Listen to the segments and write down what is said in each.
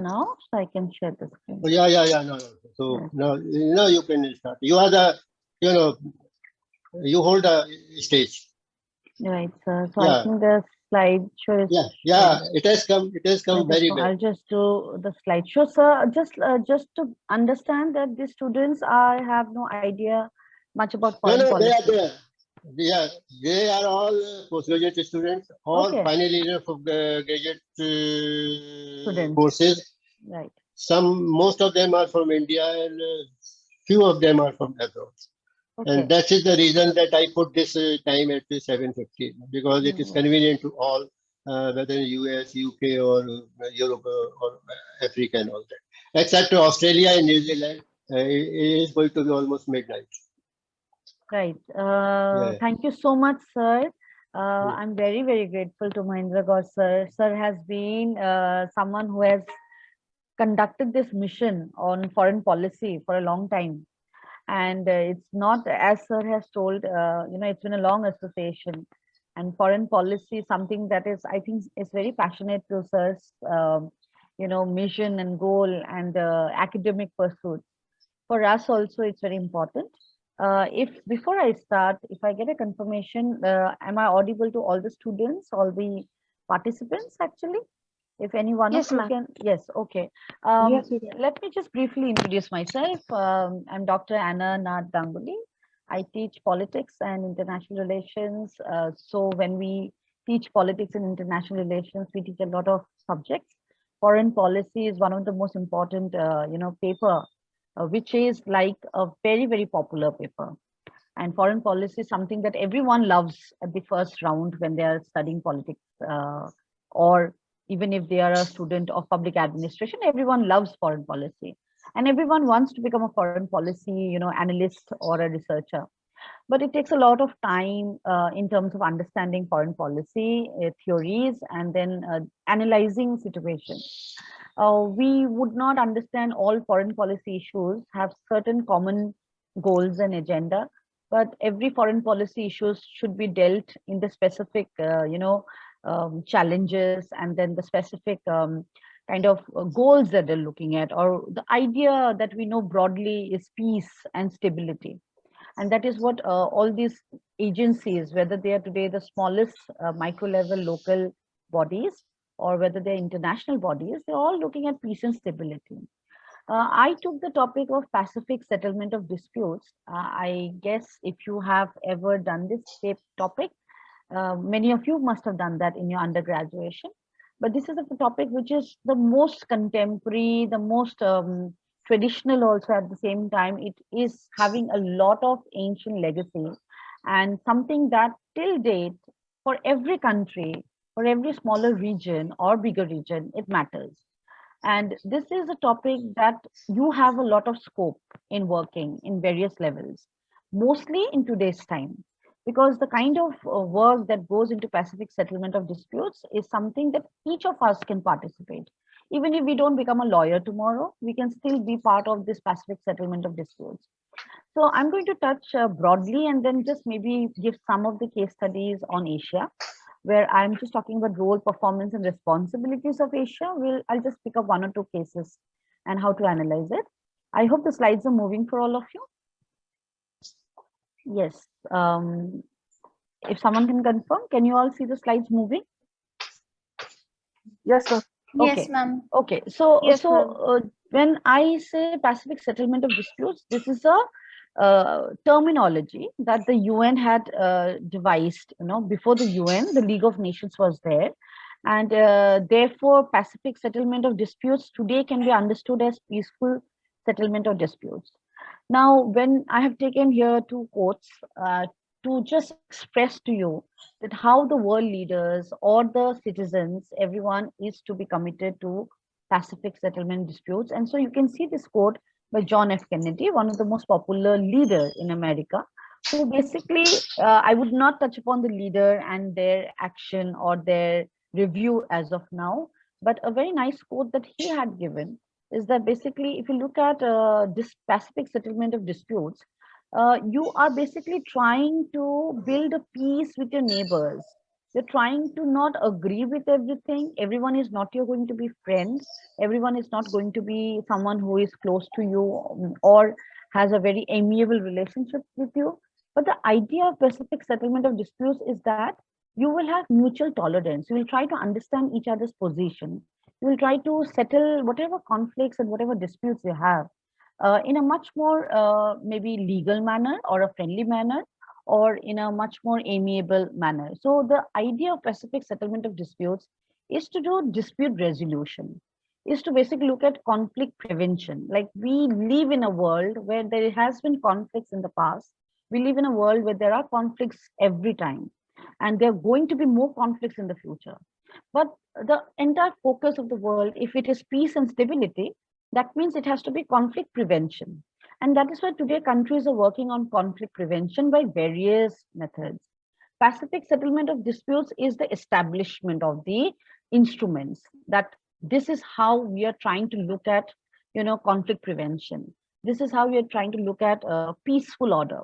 Now, so I can share the screen. Oh, yeah. No. So Yes. now you can start. You are the, you know, you hold the stage. Right, sir. So I Yeah, think the slideshow is yeah. shared. It has come. It has come Okay, very so well. I'll just do the slideshow. Sir, just to understand that the students are have no idea much about No, foreign they are policy. there. They are all postgraduate students or Okay, final year of graduate students. courses. Right. Most of them are from India, and few of them are from abroad. And Okay. that is the reason that I put this time at 7:15, because it is Mm, convenient to all, whether in US, UK, or Europe, or Africa and all that. Except Australia and New Zealand, it is going to be almost midnight. right. Yeah. Thank you so much, sir. Yeah. I'm very, very grateful to Mahendra Gaur, sir. Sir has been someone who has conducted this mission on foreign policy for a long time. And it's not, as sir has told, it's been a long association. And foreign policy is something that is, I think, is very passionate to sir's, mission and goal and academic pursuits. For us also, it's very important. If before I start, if I get a confirmation, am I audible to all the students, all the participants actually? If any one of Yes, you ma'am. can, yes, okay. Yes, you can. Let me just briefly introduce myself. I'm Dr. Anna Nath Ganguly. I teach politics and international relations. So when we teach politics and international relations, we teach a lot of subjects. Foreign policy is one of the most important, paper, which is like a very, very popular paper. And foreign policy is something that everyone loves at the first round when they are studying politics, or even if they are a student of public administration, everyone loves foreign policy. And everyone wants to become a foreign policy, analyst or a researcher. But it takes a lot of time in terms of understanding foreign policy theories and then analyzing situations. We would not understand all foreign policy issues have certain common goals and agenda, but every foreign policy issues should be dealt in the specific, challenges, and then the specific kind of goals that they're looking at, or the idea that we know broadly is peace and stability. And that is what all these agencies, whether they are today the smallest micro level local bodies, or whether they're international bodies, they're all looking at peace and stability. I took the topic of Pacific settlement of disputes. I guess if you have ever done this topic, many of you must have done that in your undergraduation. But this is a topic which is the most contemporary, the most traditional also at the same time. It is having a lot of ancient legacy, and something that till date, for every country, for every smaller region or bigger region, it matters. And this is a topic that you have a lot of scope in working in various levels, mostly in today's time, because the kind of work that goes into Pacific settlement of disputes is something that each of us can participate. Even if we don't become a lawyer tomorrow, we can still be part of this Pacific settlement of disputes. So I'm going to touch broadly and then just maybe give some of the case studies on Asia, where I'm just talking about role, performance, and responsibilities of Asia. I'll just pick up one or two cases and how to analyze it. I hope the slides are moving for all of you. Yes. If someone can confirm, can you all see the slides moving? Yes, ma'am. Okay. Yes, ma'am. Okay. So, Yes, ma'am. when I say Pacific settlement of disputes, this is a terminology that the UN had devised. Before the UN, the League of Nations was there, and therefore, Pacific settlement of disputes today can be understood as peaceful settlement of disputes. Now, when I have taken here two quotes to just express to you that how the world leaders or the citizens, everyone is to be committed to Pacific settlement disputes. And so you can see this quote by John F. Kennedy, one of the most popular leader in America, who basically, I would not touch upon the leader and their action or their review as of now, but a very nice quote that he had given is that basically, if you look at this Pacific settlement of disputes, you are basically trying to build a peace with your neighbors. You're trying to not agree with everything. Everyone is not you're going to be friend. Everyone is not going to be someone who is close to you, or has a very amiable relationship with you. But the idea of pacific settlement of disputes is that you will have mutual tolerance. You will try to understand each other's position. You will try to settle whatever conflicts and whatever disputes you have in a much more maybe legal manner or a friendly manner, or in a much more amiable manner. So the idea of pacific settlement of disputes is to do dispute resolution, is to basically look at conflict prevention. Like, we live in a world where there has been conflicts in the past. We live in a world where there are conflicts every time, and there are going to be more conflicts in the future. But the entire focus of the world, if it is peace and stability, that means it has to be conflict prevention. And that is why today countries are working on conflict prevention by various methods. Pacific settlement of disputes is the establishment of the instruments that this is how we are trying to look at, conflict prevention. This is how we are trying to look at peaceful order.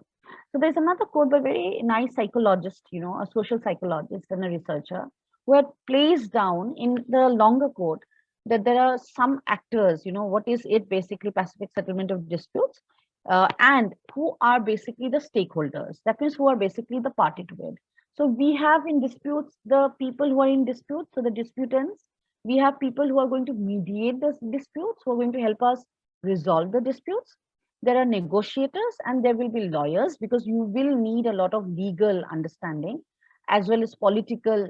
So there's another quote by a very nice psychologist, a social psychologist and a researcher, who had placed down in the longer quote that there are some actors, what is it basically pacific settlement of disputes, and who are basically the stakeholders. That means who are basically the party to it. So we have in disputes the people who are in disputes, so the disputants. We have people who are going to mediate the disputes, who are going to help us resolve the disputes. There are negotiators and there will be lawyers, because you will need a lot of legal understanding as well as political,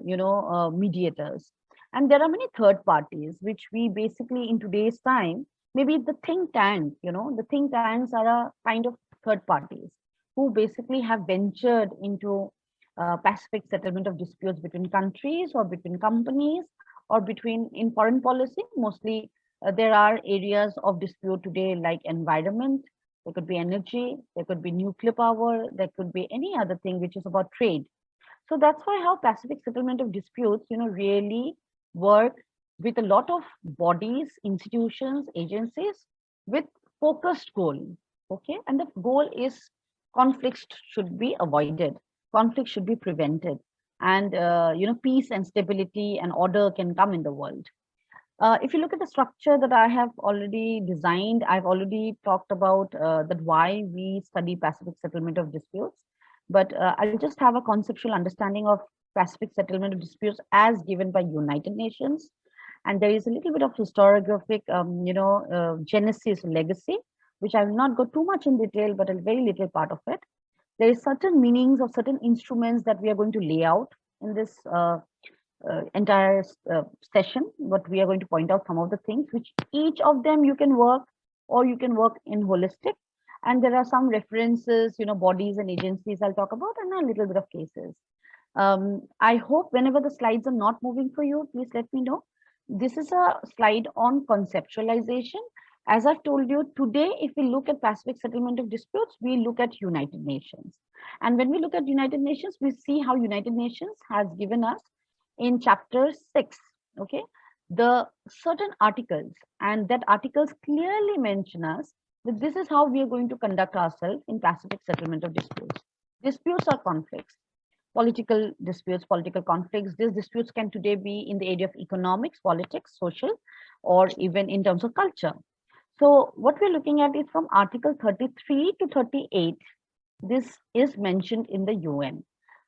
mediators. And there are many third parties, which we basically in today's time, maybe the think tank, the think tanks are a kind of third parties who basically have ventured into pacific settlement of disputes between countries or between companies or between in foreign policy. Mostly there are areas of dispute today like environment, there could be energy, there could be nuclear power, there could be any other thing which is about trade. So that's why how pacific settlement of disputes, really work with a lot of bodies, institutions, agencies with focused goal. Okay, and the goal is conflicts should be avoided, conflict should be prevented, and peace and stability and order can come in the world. If you look at the structure that I have already designed, I've already talked about that why we study Pacific settlement of disputes. But I'll just have a conceptual understanding of Pacific settlement of disputes as given by United Nations. And there is a little bit of historiographic, genesis, legacy, which I will not go too much in detail, but a very little part of it. There is certain meanings of certain instruments that we are going to lay out in this entire session, but we are going to point out some of the things which each of them you can work, or you can work in holistic. And there are some references, bodies and agencies I'll talk about, and a little bit of cases. I hope whenever the slides are not moving for you, please let me know. This is a slide on conceptualization. As I've told you today, if we look at Pacific settlement of disputes, we look at United Nations. And when we look at United Nations, we see how United Nations has given us in chapter 6, okay, the certain articles, and that articles clearly mention us that this is how we are going to conduct ourselves in pacific settlement of disputes. Disputes are conflicts, political disputes, political conflicts. These disputes can today be in the area of economics, politics, social, or even in terms of culture. So what we're looking at is from article 33 to 38. This is mentioned in the UN.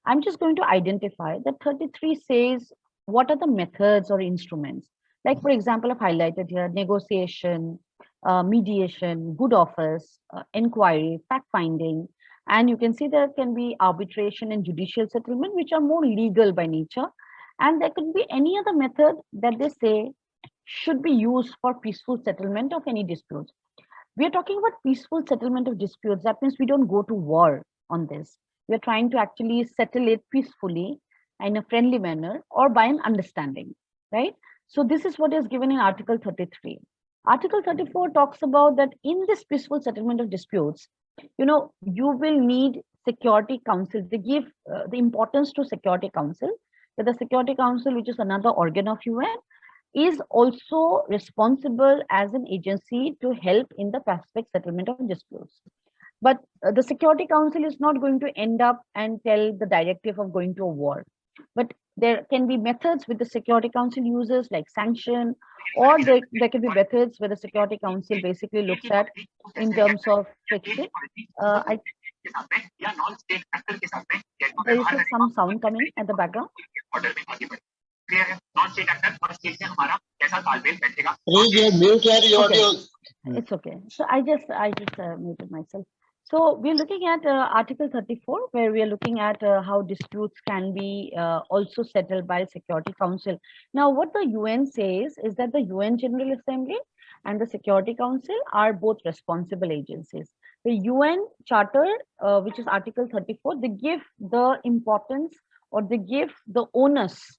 I'm just going to identify that 33 says what are the methods or instruments. Like, for example, I've highlighted here negotiation, mediation, good office, inquiry, fact finding. And you can see there can be arbitration and judicial settlement, which are more legal by nature. And there could be any other method that they say should be used for peaceful settlement of any disputes. We are talking about peaceful settlement of disputes. That means we don't go to war on this. We are trying to actually settle it peacefully in a friendly manner or by an understanding, right? So this is what is given in Article 33. Article 34 talks about that in this peaceful settlement of disputes, you will need Security Council. They give the importance to Security Council, that the Security Council, which is another organ of UN, is also responsible as an agency to help in the pacific settlement of disputes. But the Security Council is not going to end up and tell the directive of going to a war. But There can be methods with the Security Council uses like sanction, or there can be methods where the Security Council basically looks at in terms of friction. I There is some sound coming at the background. Please mute your Okay. audio. It's okay. So I just muted myself. So we're looking at Article 34, where we are looking at how disputes can be also settled by Security Council. Now, what the UN says is that the UN General Assembly and the Security Council are both responsible agencies. The UN Charter, which is Article 34, they give the importance, or they give the onus.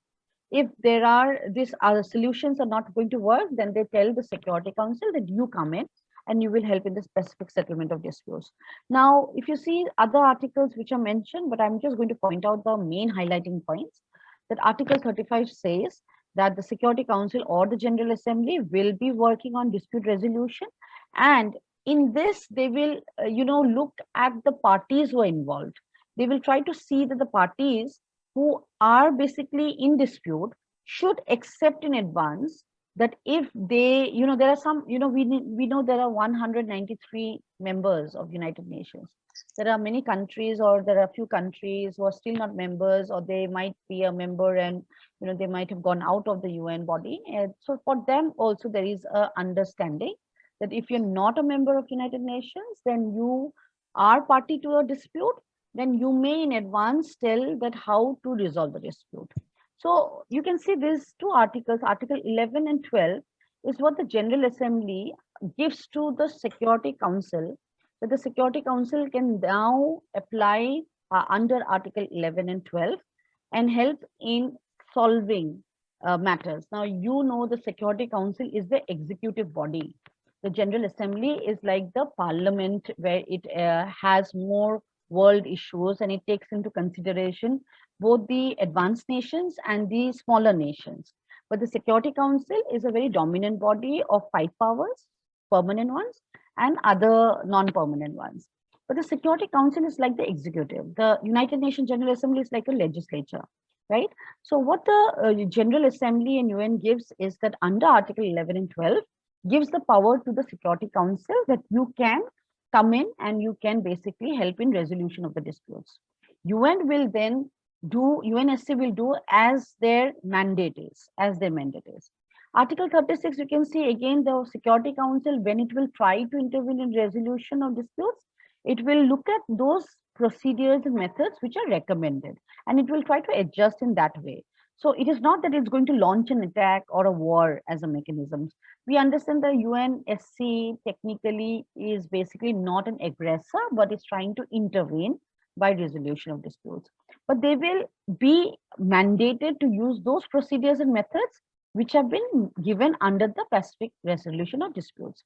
If there are these solutions are not going to work, then they tell the Security Council that you come in and you will help in the specific settlement of disputes. Now, if you see other articles which are mentioned, but I'm just going to point out the main highlighting points, that Article 35 says that the Security Council or the General Assembly will be working on dispute resolution, and in this they will look at the parties who are involved. They will try to see that the parties who are basically in dispute should accept in advance that if they, there are some, we know there are 193 members of United Nations. There are many countries, or there are a few countries who are still not members, or they might be a member and they might have gone out of the UN body. And so for them also there is a understanding that if you're not a member of United Nations, then you are party to a dispute, then you may in advance tell that how to resolve the dispute. So you can see these two articles, Article 11 and 12, is what the General Assembly gives to the Security Council, that the Security Council can now apply under Article 11 and 12 and help in solving matters. Now, the Security Council is the executive body. The General Assembly is like the parliament, where it has more world issues, and it takes into consideration both the advanced nations and the smaller nations. But the Security Council is a very dominant body of 5 powers, permanent ones and other non-permanent ones. But the Security Council is like the executive. The United Nations General Assembly is like a legislature, right? So what the General Assembly and UN gives is that under Article 11 and 12 gives the power to the Security Council that you can come in and you can basically help in resolution of the disputes. UN will then do, UNSC will do as their mandate is, Article 36, you can see again the Security Council, when it will try to intervene in resolution of disputes, it will look at those procedures and methods which are recommended, and it will try to adjust in that way. So it is not that it's going to launch an attack or a war as a mechanism. We understand the UNSC technically is basically not an aggressor, but is trying to intervene by resolution of disputes. But they will be mandated to use those procedures and methods which have been given under the Pacific Resolution of Disputes.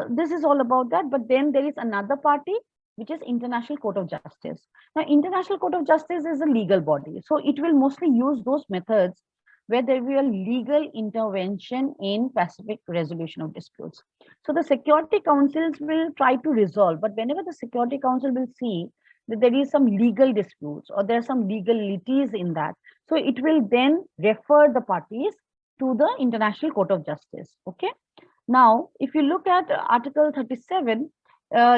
This is all about that. But then there is another party, which is International Court of Justice. Now, International Court of Justice is a legal body, so it will mostly use those methods where there will be a legal intervention in Pacific resolution of disputes. So the Security Councils will try to resolve, but whenever the Security Council will see that there is some legal disputes or there are some legalities in that, so it will then refer the parties to the International Court of Justice. Okay. Now, if you look at Article 37,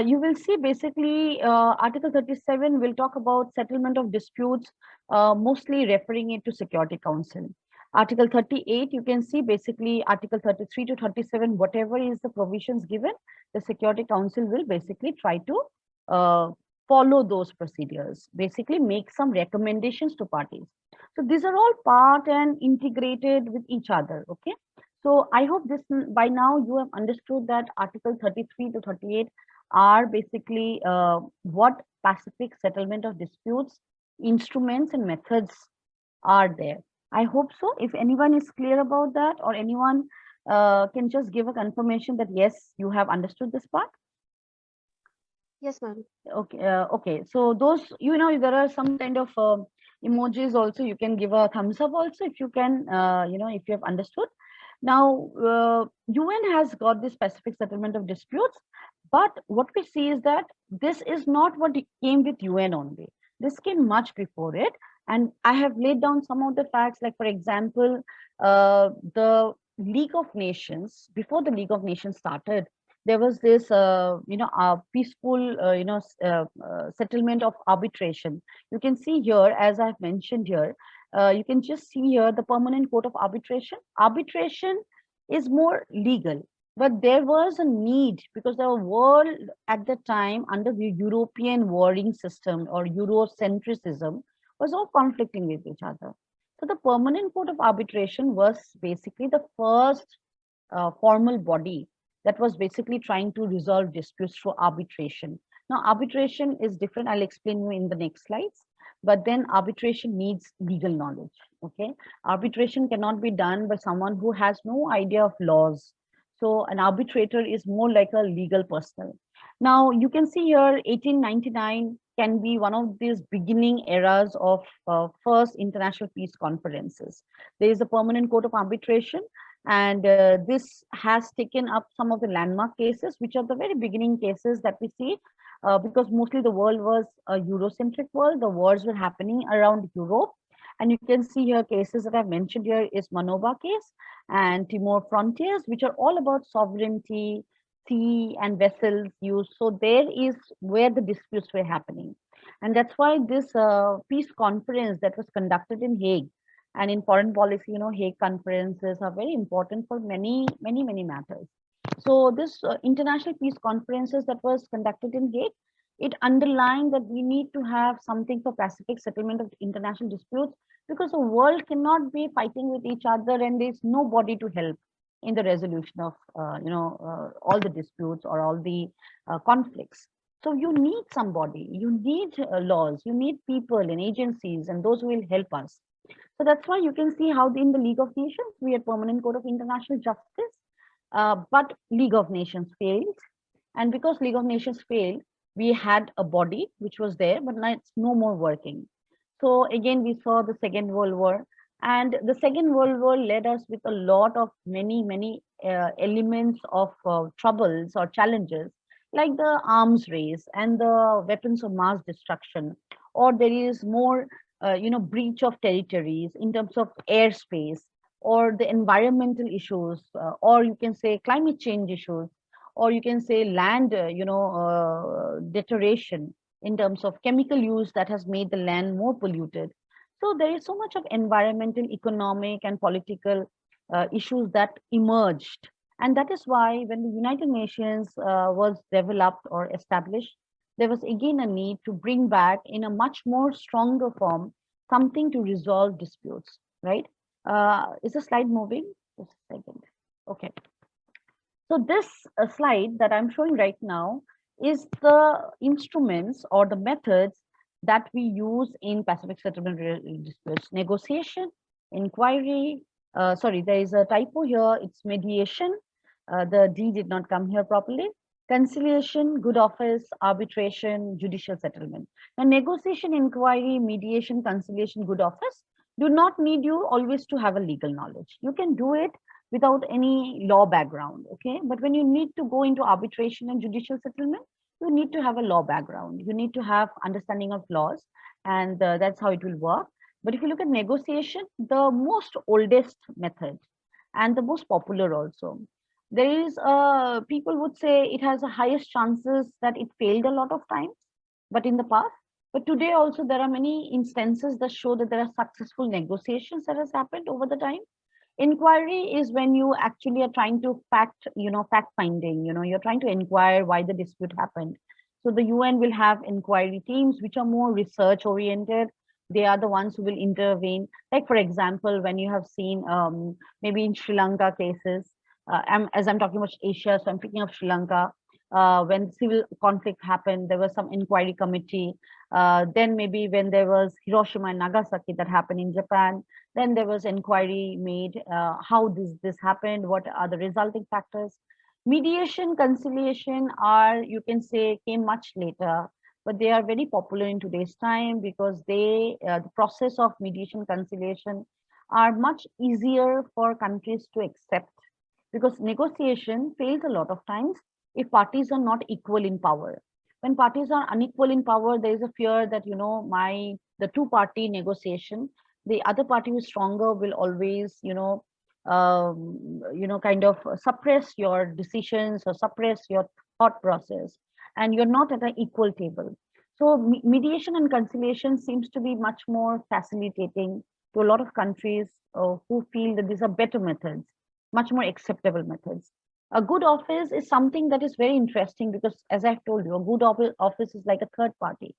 you will see basically Article 37 will talk about settlement of disputes, mostly referring it to Security Council. Article 38, you can see basically Article 33 to 37, whatever is the provisions given, the Security Council will basically try to follow those procedures, basically make some recommendations to parties. So these are all part and integrated with each other, okay? So I hope this, by now you have understood that Article 33 to 38 are basically what Pacific settlement of disputes, instruments and methods are there. I hope so. If anyone is clear about that, or anyone can just give a confirmation that yes, you have understood this part. Yes, ma'am. Okay. Okay. So those, there are some kind of emojis also. You can give a thumbs up also if you can, if you have understood. Now, UN has got this Pacific settlement of disputes, but what we see is that this is not what came with UN only. This came much before it. And I have laid down some of the facts, like, for example, the League of Nations, before the League of Nations started, there was this, peaceful, settlement of arbitration. You can see here, as I've mentioned here, you can just see here the Permanent Court of Arbitration. Arbitration is more legal, but there was a need because the world at the time under the European warring system or Eurocentrism was all conflicting with each other. So the Permanent Court of Arbitration was basically the first formal body that was basically trying to resolve disputes through arbitration. Now, arbitration is different. I'll explain you in the next slides. But then arbitration needs legal knowledge. Okay, arbitration cannot be done by someone who has no idea of laws. So an arbitrator is more like a legal person. Now you can see here 1899 can be one of these beginning eras of first international peace conferences. There is a Permanent Court of Arbitration, and this has taken up some of the landmark cases, which are the very beginning cases that we see, because mostly the world was a Eurocentric world. The wars were happening around Europe. And you can see here cases that I've mentioned here is Manoba case and Timor Frontiers, which are all about sovereignty, sea and vessels use. So there is where the disputes were happening. And that's why this peace conference that was conducted in Hague, and in foreign policy, Hague conferences are very important for many matters. So this international peace conferences that was conducted in Hague, it underlined that we need to have something for pacific settlement of international disputes, because the world cannot be fighting with each other and there's nobody to help in the resolution of all the disputes or all the conflicts. So you need somebody, you need laws, you need people and agencies and those who will help us. So that's why you can see how in the League of Nations, we had Permanent Court of International Justice, but League of Nations failed. And because League of Nations failed, we had a body which was there, but now it's no more working. So again, we saw the Second World War, and the Second World War led us with a lot of many elements of troubles or challenges, like the arms race and the weapons of mass destruction, or there is more, breach of territories in terms of airspace, or the environmental issues, or you can say climate change issues, or you can say land, deterioration in terms of chemical use that has made the land more polluted. So there is so much of environmental, economic, and political issues that emerged. And that is why when the United Nations was developed or established, there was again a need to bring back in a much more stronger form something to resolve disputes, right? Is the slide moving? Just a second. Okay. So this slide that I'm showing right now is the instruments or the methods that we use in Pacific settlement disputes: negotiation, inquiry. Sorry, there is a typo here. It's mediation. The D did not come here properly. Conciliation, good office, arbitration, judicial settlement. Now, negotiation, inquiry, mediation, conciliation, good office do not need you always to have a legal knowledge. You can do it without any law background, okay? But when you need to go into arbitration and judicial settlement, you need to have a law background. You need to have understanding of laws, and that's how it will work. But if you look at negotiation, the most oldest method and the most popular also, there is people would say it has the highest chances that it failed a lot of times, but in the past. But today also there are many instances that show that there are successful negotiations that has happened over the time. Inquiry is when you actually are trying to fact finding, you're trying to inquire why the dispute happened. So the UN will have inquiry teams which are more research oriented. They are the ones who will intervene. Like, for example, when you have seen maybe in Sri Lanka cases, as I'm talking about Asia, so I'm picking up Sri Lanka. When civil conflict happened, there was some inquiry committee. Then maybe when there was Hiroshima and Nagasaki that happened in Japan, then there was inquiry made, how this happened, what are the resulting factors. Mediation, conciliation are, you can say, came much later, but they are very popular in today's time because the process of mediation, conciliation are much easier for countries to accept, because negotiation fails a lot of times if parties are not equal in power. When parties are unequal in power, there is a fear that, my the two-party negotiation, the other party who is stronger will always, kind of suppress your decisions or suppress your thought process, and you're not at an equal table. So mediation and conciliation seems to be much more facilitating to a lot of countries who feel that these are better methods, much more acceptable methods. A good office is something that is very interesting because, as I've told you, a good office is like a third party.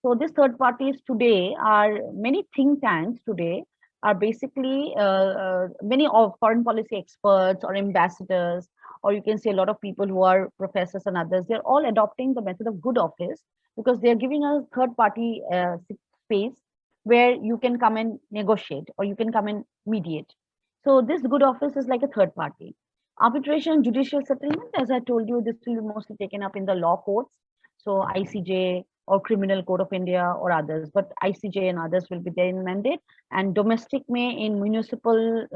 So these third parties today are many think tanks today are basically many of foreign policy experts or ambassadors, or you can say a lot of people who are professors and others. They're all adopting the method of good office because they're giving a third party space where you can come and negotiate or you can come and mediate. So this good office is like a third party. Arbitration, judicial settlement, as I told you, this will be mostly taken up in the law courts. So ICJ or Criminal Code of India or others, but ICJ and others will be there in mandate. And domestic may in municipal,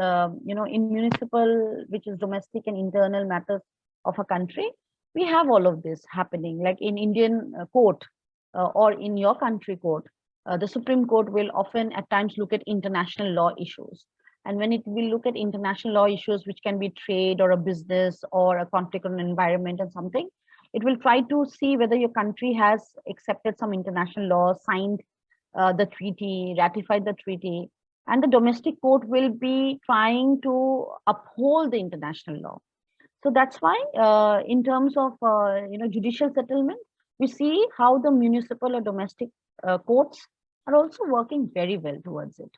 in municipal, which is domestic and internal matters of a country, we have all of this happening. Like in Indian court or in your country court, the Supreme Court will often at times look at international law issues. And when it will look at international law issues, which can be trade or a business or a conflict on environment and something, it will try to see whether your country has accepted some international law, signed the treaty, ratified the treaty, and the domestic court will be trying to uphold the international law. So that's why, in terms of judicial settlement, we see how the municipal or domestic courts are also working very well towards it.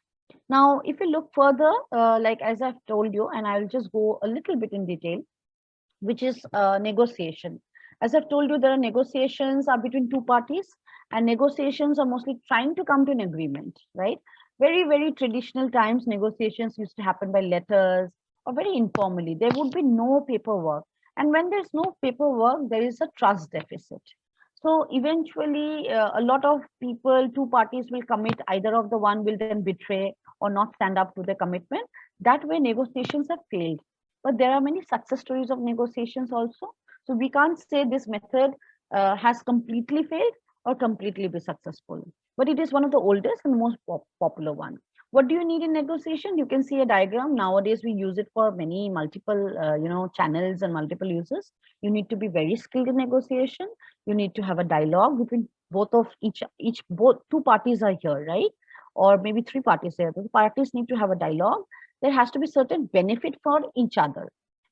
Now, if you look further, like as I've told you, and I'll just go a little bit in detail, which is negotiation. As I've told you, there are negotiations are between two parties, and negotiations are mostly trying to come to an agreement, right? Very, very traditional times, negotiations used to happen by letters or very informally. There would be no paperwork. And when there's no paperwork, there is a trust deficit. So eventually, a lot of people, two parties will commit, either of the one will then betray or not stand up to the commitment. That way, negotiations have failed. But there are many success stories of negotiations also. So we can't say this method has completely failed or completely be successful. But it is one of the oldest and most popular one. What do you need in negotiation? You can see a diagram. Nowadays, we use it for many multiple, channels and multiple uses. You need to be very skilled in negotiation. You need to have a dialogue between both of both two parties are here, right? Or maybe three parties here. The parties need to have a dialogue. There has to be certain benefit for each other.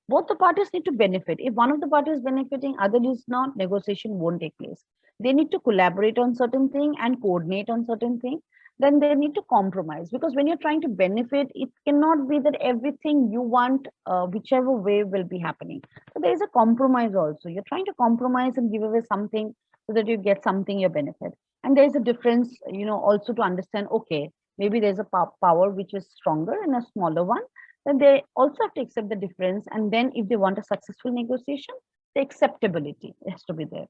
Both the parties need to benefit. If one of the parties is benefiting, other is not, negotiation won't take place. They need to collaborate on certain thing and coordinate on certain thing. Then they need to compromise, because when you're trying to benefit, it cannot be that everything you want, whichever way will be happening. So there is a compromise also. You're trying to compromise and give away something so that you get something your benefit. And there is a difference, also to understand, okay, maybe there's a power which is stronger and a smaller one. Then they also have to accept the difference. And then if they want a successful negotiation, the acceptability has to be there.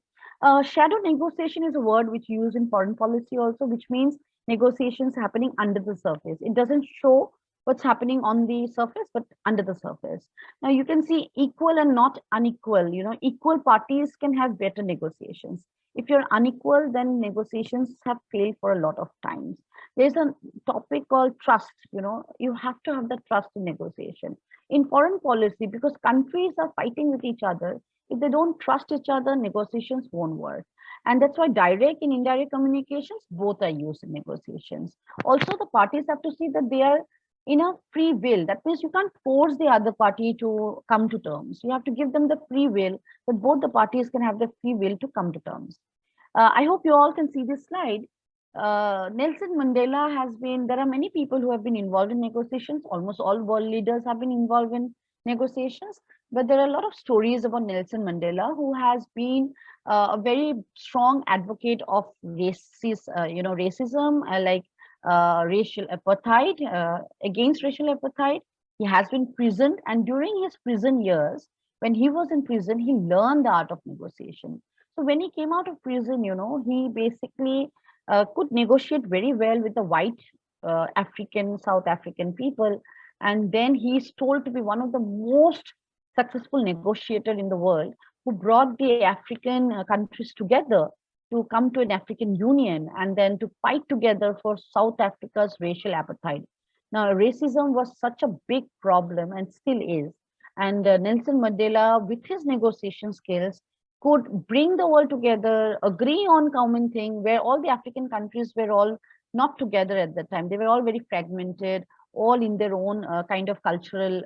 Shadow negotiation is a word which you use in foreign policy also, which means negotiations happening under the surface. It doesn't show what's happening on the surface, but under the surface. Now you can see equal and not unequal. Equal parties can have better negotiations. If you're unequal, then negotiations have failed for a lot of times. There's a topic called trust. You have to have the trust in negotiation. In foreign policy, because countries are fighting with each other, if they don't trust each other, negotiations won't work. And that's why direct and indirect communications, both are used in negotiations. Also, the parties have to see that they are in a free will. That means you can't force the other party to come to terms. You have to give them the free will, that both the parties can have the free will to come to terms. I hope you all can see this slide. Nelson Mandela has been, there are many people who have been involved in negotiations. Almost all world leaders have been involved in negotiations. But there are a lot of stories about Nelson Mandela, who has been a very strong advocate of racism, racial apartheid, against racial apartheid. He has been imprisoned, and during his prison years, when he was in prison, he learned the art of negotiation. So when he came out of prison, he basically could negotiate very well with the white South African people. And then he is told to be one of the most successful negotiator in the world, who brought the African countries together to come to an African Union and then to fight together for South Africa's racial apartheid. Now, racism was such a big problem and still is. And Nelson Mandela, with his negotiation skills, could bring the world together, agree on common thing where all the African countries were all not together at that time. They were all very fragmented, all in their own kind of cultural,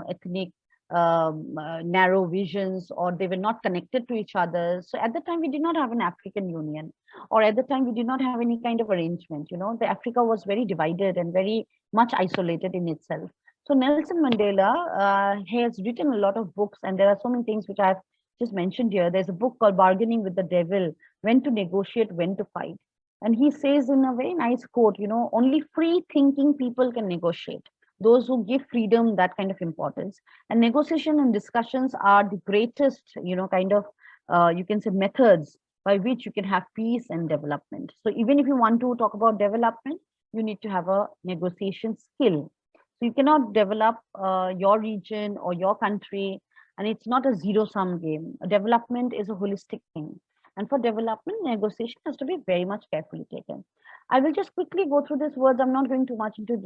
ethnic narrow visions, or they were not connected to each other. So at the time, we did not have an African Union, or at the time, we did not have any kind of arrangement. The Africa was very divided and very much isolated in itself. So Nelson Mandela has written a lot of books, and there are so many things which I've just mentioned here. There's a book called Bargaining with the Devil: When to Negotiate, When to Fight. And he says in a very nice quote, only free thinking people can negotiate, those who give freedom that kind of importance. And negotiation and discussions are the greatest, kind of, you can say, methods by which you can have peace and development. So even if you want to talk about development, you need to have a negotiation skill. So you cannot develop your region or your country, and it's not a zero-sum game. Development is a holistic thing. And for development, negotiation has to be very much carefully taken. I will just quickly go through these words. I'm not going too much into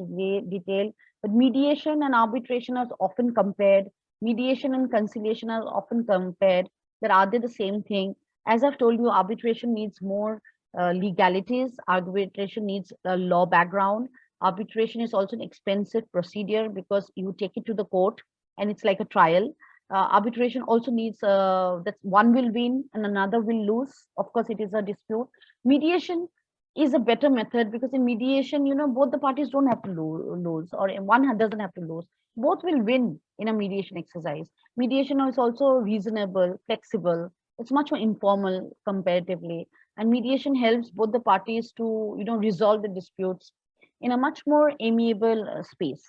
detail, but mediation and arbitration are often compared. Mediation and conciliation are often compared. That are they the same thing? As I've told you, arbitration needs more legalities. Arbitration needs a law background. Arbitration is also an expensive procedure because you take it to the court and it's like a trial. Arbitration also needs that one will win and another will lose. Of course, it is a dispute. Mediation is a better method because in mediation, both the parties don't have to lose, or one doesn't have to lose. Both will win in a mediation exercise. Mediation is also reasonable, flexible. It's much more informal comparatively. And mediation helps both the parties to, resolve the disputes in a much more amiable space.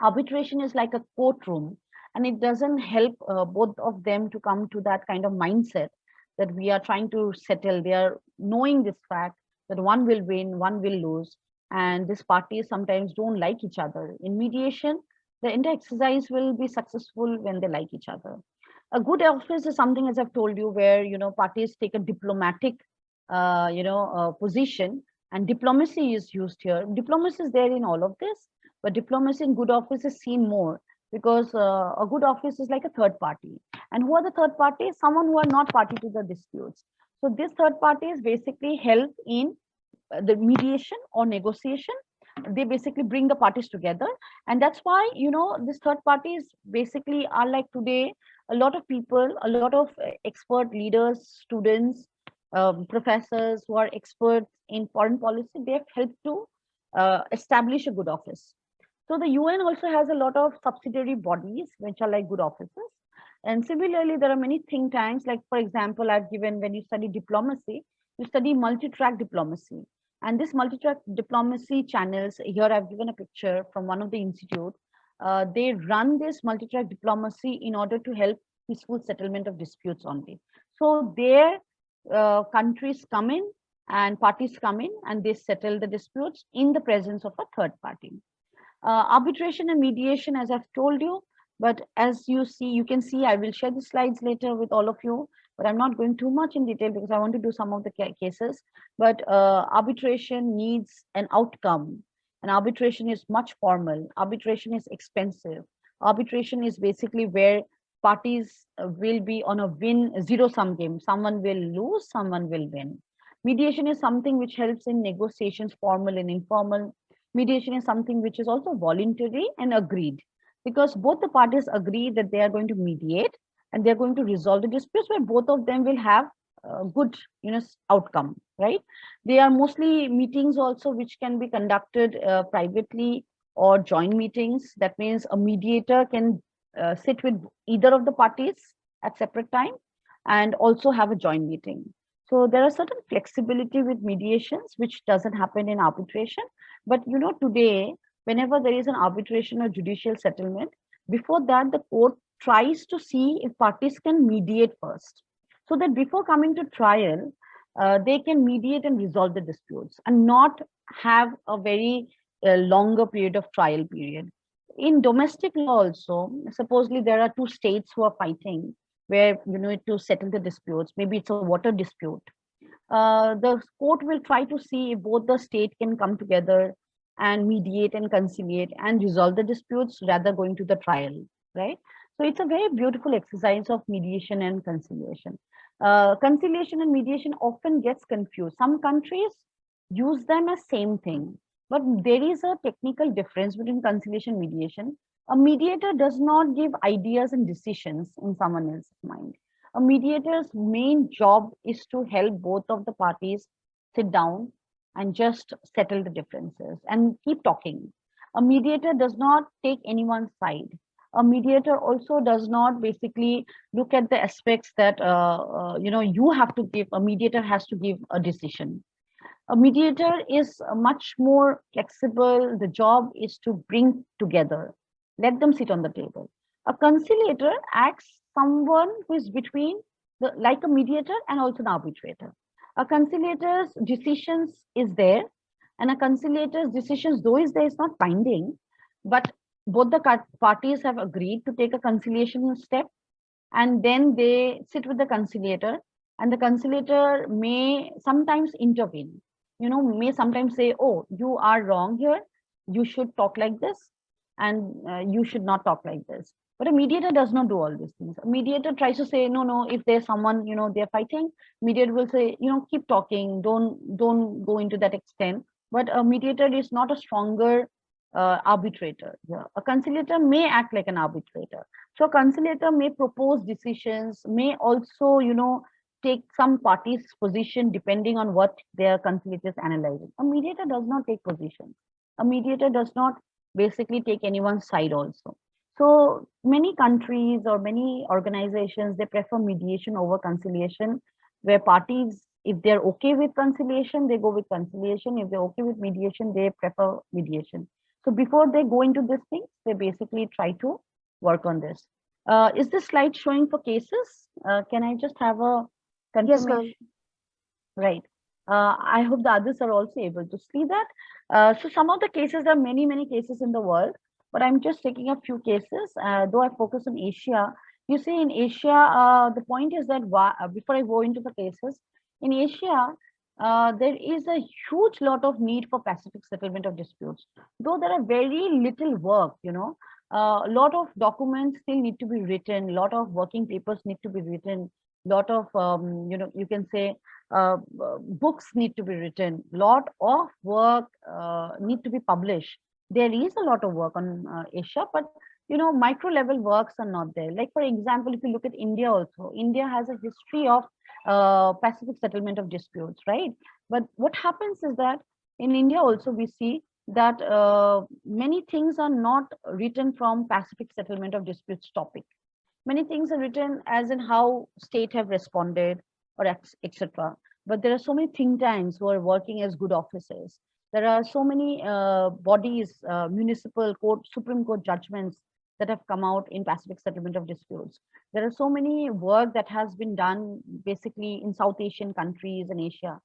Arbitration is like a courtroom, and it doesn't help both of them to come to that kind of mindset that we are trying to settle. They are knowing this fact that one will win, one will lose, and these parties sometimes don't like each other. In mediation, the entire exercise will be successful when they like each other. A good office is something, as I've told you, where parties take a diplomatic position, and diplomacy is used here. Diplomacy is there in all of this, but diplomacy in good office is seen more because a good office is like a third party. And who are the third parties? Someone who are not party to the disputes. So this third parties basically help in the mediation or negotiation. They basically bring the parties together, and that's why this third parties basically are like today a lot of people, a lot of expert leaders, students, professors who are experts in foreign policy. They have helped to establish a good office. So the UN also has a lot of subsidiary bodies which are like good offices. And similarly, there are many think tanks. Like, for example, I've given, when you study diplomacy, you study multi-track diplomacy. And this multi-track diplomacy channels, here I've given a picture from one of the institute. They run this multi-track diplomacy in order to help peaceful settlement of disputes only. So their countries come in and parties come in and they settle the disputes in the presence of a third party. Arbitration and mediation, as I've told you, but as you can see, I will share the slides later with all of you, but I'm not going too much in detail because I want to do some of the cases. But arbitration needs an outcome, and arbitration is much formal. Arbitration is expensive. Arbitration is basically where parties will be on a zero-sum game. Someone will lose, someone will win. Mediation is something which helps in negotiations, formal and informal. Mediation is something which is also voluntary and agreed, because both the parties agree that they are going to mediate and they're going to resolve the disputes where both of them will have a good outcome, right? They are mostly meetings also which can be conducted privately or joint meetings. That means a mediator can sit with either of the parties at separate time and also have a joint meeting. So there are certain flexibility with mediations which doesn't happen in arbitration. But today, whenever there is an arbitration or judicial settlement, before that, the court tries to see if parties can mediate first, so that before coming to trial, they can mediate and resolve the disputes and not have a very longer period of trial period. In domestic law also, supposedly there are two states who are fighting where, to settle the disputes. Maybe it's a water dispute. the court will try to see if both the state can come together and mediate and conciliate and resolve the disputes rather going to the trial, right? So it's a very beautiful exercise of mediation and conciliation. Conciliation and mediation often gets confused. Some countries use them as same thing, but there is a technical difference between conciliation and mediation. A mediator does not give ideas and decisions in someone else's mind. A mediator's main job is to help both of the parties sit down and just settle the differences and keep talking. A mediator does not take anyone's side. A mediator also does not basically look at the aspects that you have to give. A mediator has to give a decision. A mediator is much more flexible. The job is to bring together, let them sit on the table. A conciliator acts someone who is between like a mediator and also an arbitrator. A conciliator's decisions is there, and a conciliator's decisions, though is there, is not binding, but both the parties have agreed to take a conciliation step, and then they sit with the conciliator, and the conciliator may sometimes intervene, may sometimes say, oh, you are wrong here, you should talk like this, and you should not talk like this. But a mediator does not do all these things. A mediator tries to say, no, if there's someone, they're fighting, mediator will say, keep talking, don't go into that extent. But a mediator is not a stronger arbitrator. Yeah. A conciliator may act like an arbitrator. So a conciliator may propose decisions, may also, take some party's position depending on what their conciliator is analyzing. A mediator does not take positions. A mediator does not basically take anyone's side also. So many countries or many organizations, they prefer mediation over conciliation, where parties, if they're okay with conciliation, they go with conciliation. If they're okay with mediation, they prefer mediation. So before they go into these things, they basically try to work on this. Is this slide showing for cases? Can I just have a Yes, ma'am. confirmation? Right. I hope the others are also able to see that. So some of the cases, there are many cases in the world, but I'm just taking a few cases, though I focus on Asia. You see, in Asia, the point is that before I go into the cases, in Asia, there is a huge lot of need for pacific settlement of disputes. Though there are very little work, a lot of documents still need to be written, a lot of working papers need to be written, lot of, you can say, books need to be written, lot of work need to be published. There is a lot of work on Asia, but micro level works are not there. Like, for example, if you look at India also, India has a history of pacific settlement of disputes, right? But what happens is that in India also we see that many things are not written from pacific settlement of disputes topic. Many things are written as in how state have responded or etc. But there are so many think tanks who are working as good officers. There are so many bodies, municipal court, Supreme Court judgments that have come out in pacific settlement of disputes. There are so many work that has been done basically in South Asian countries and Asia.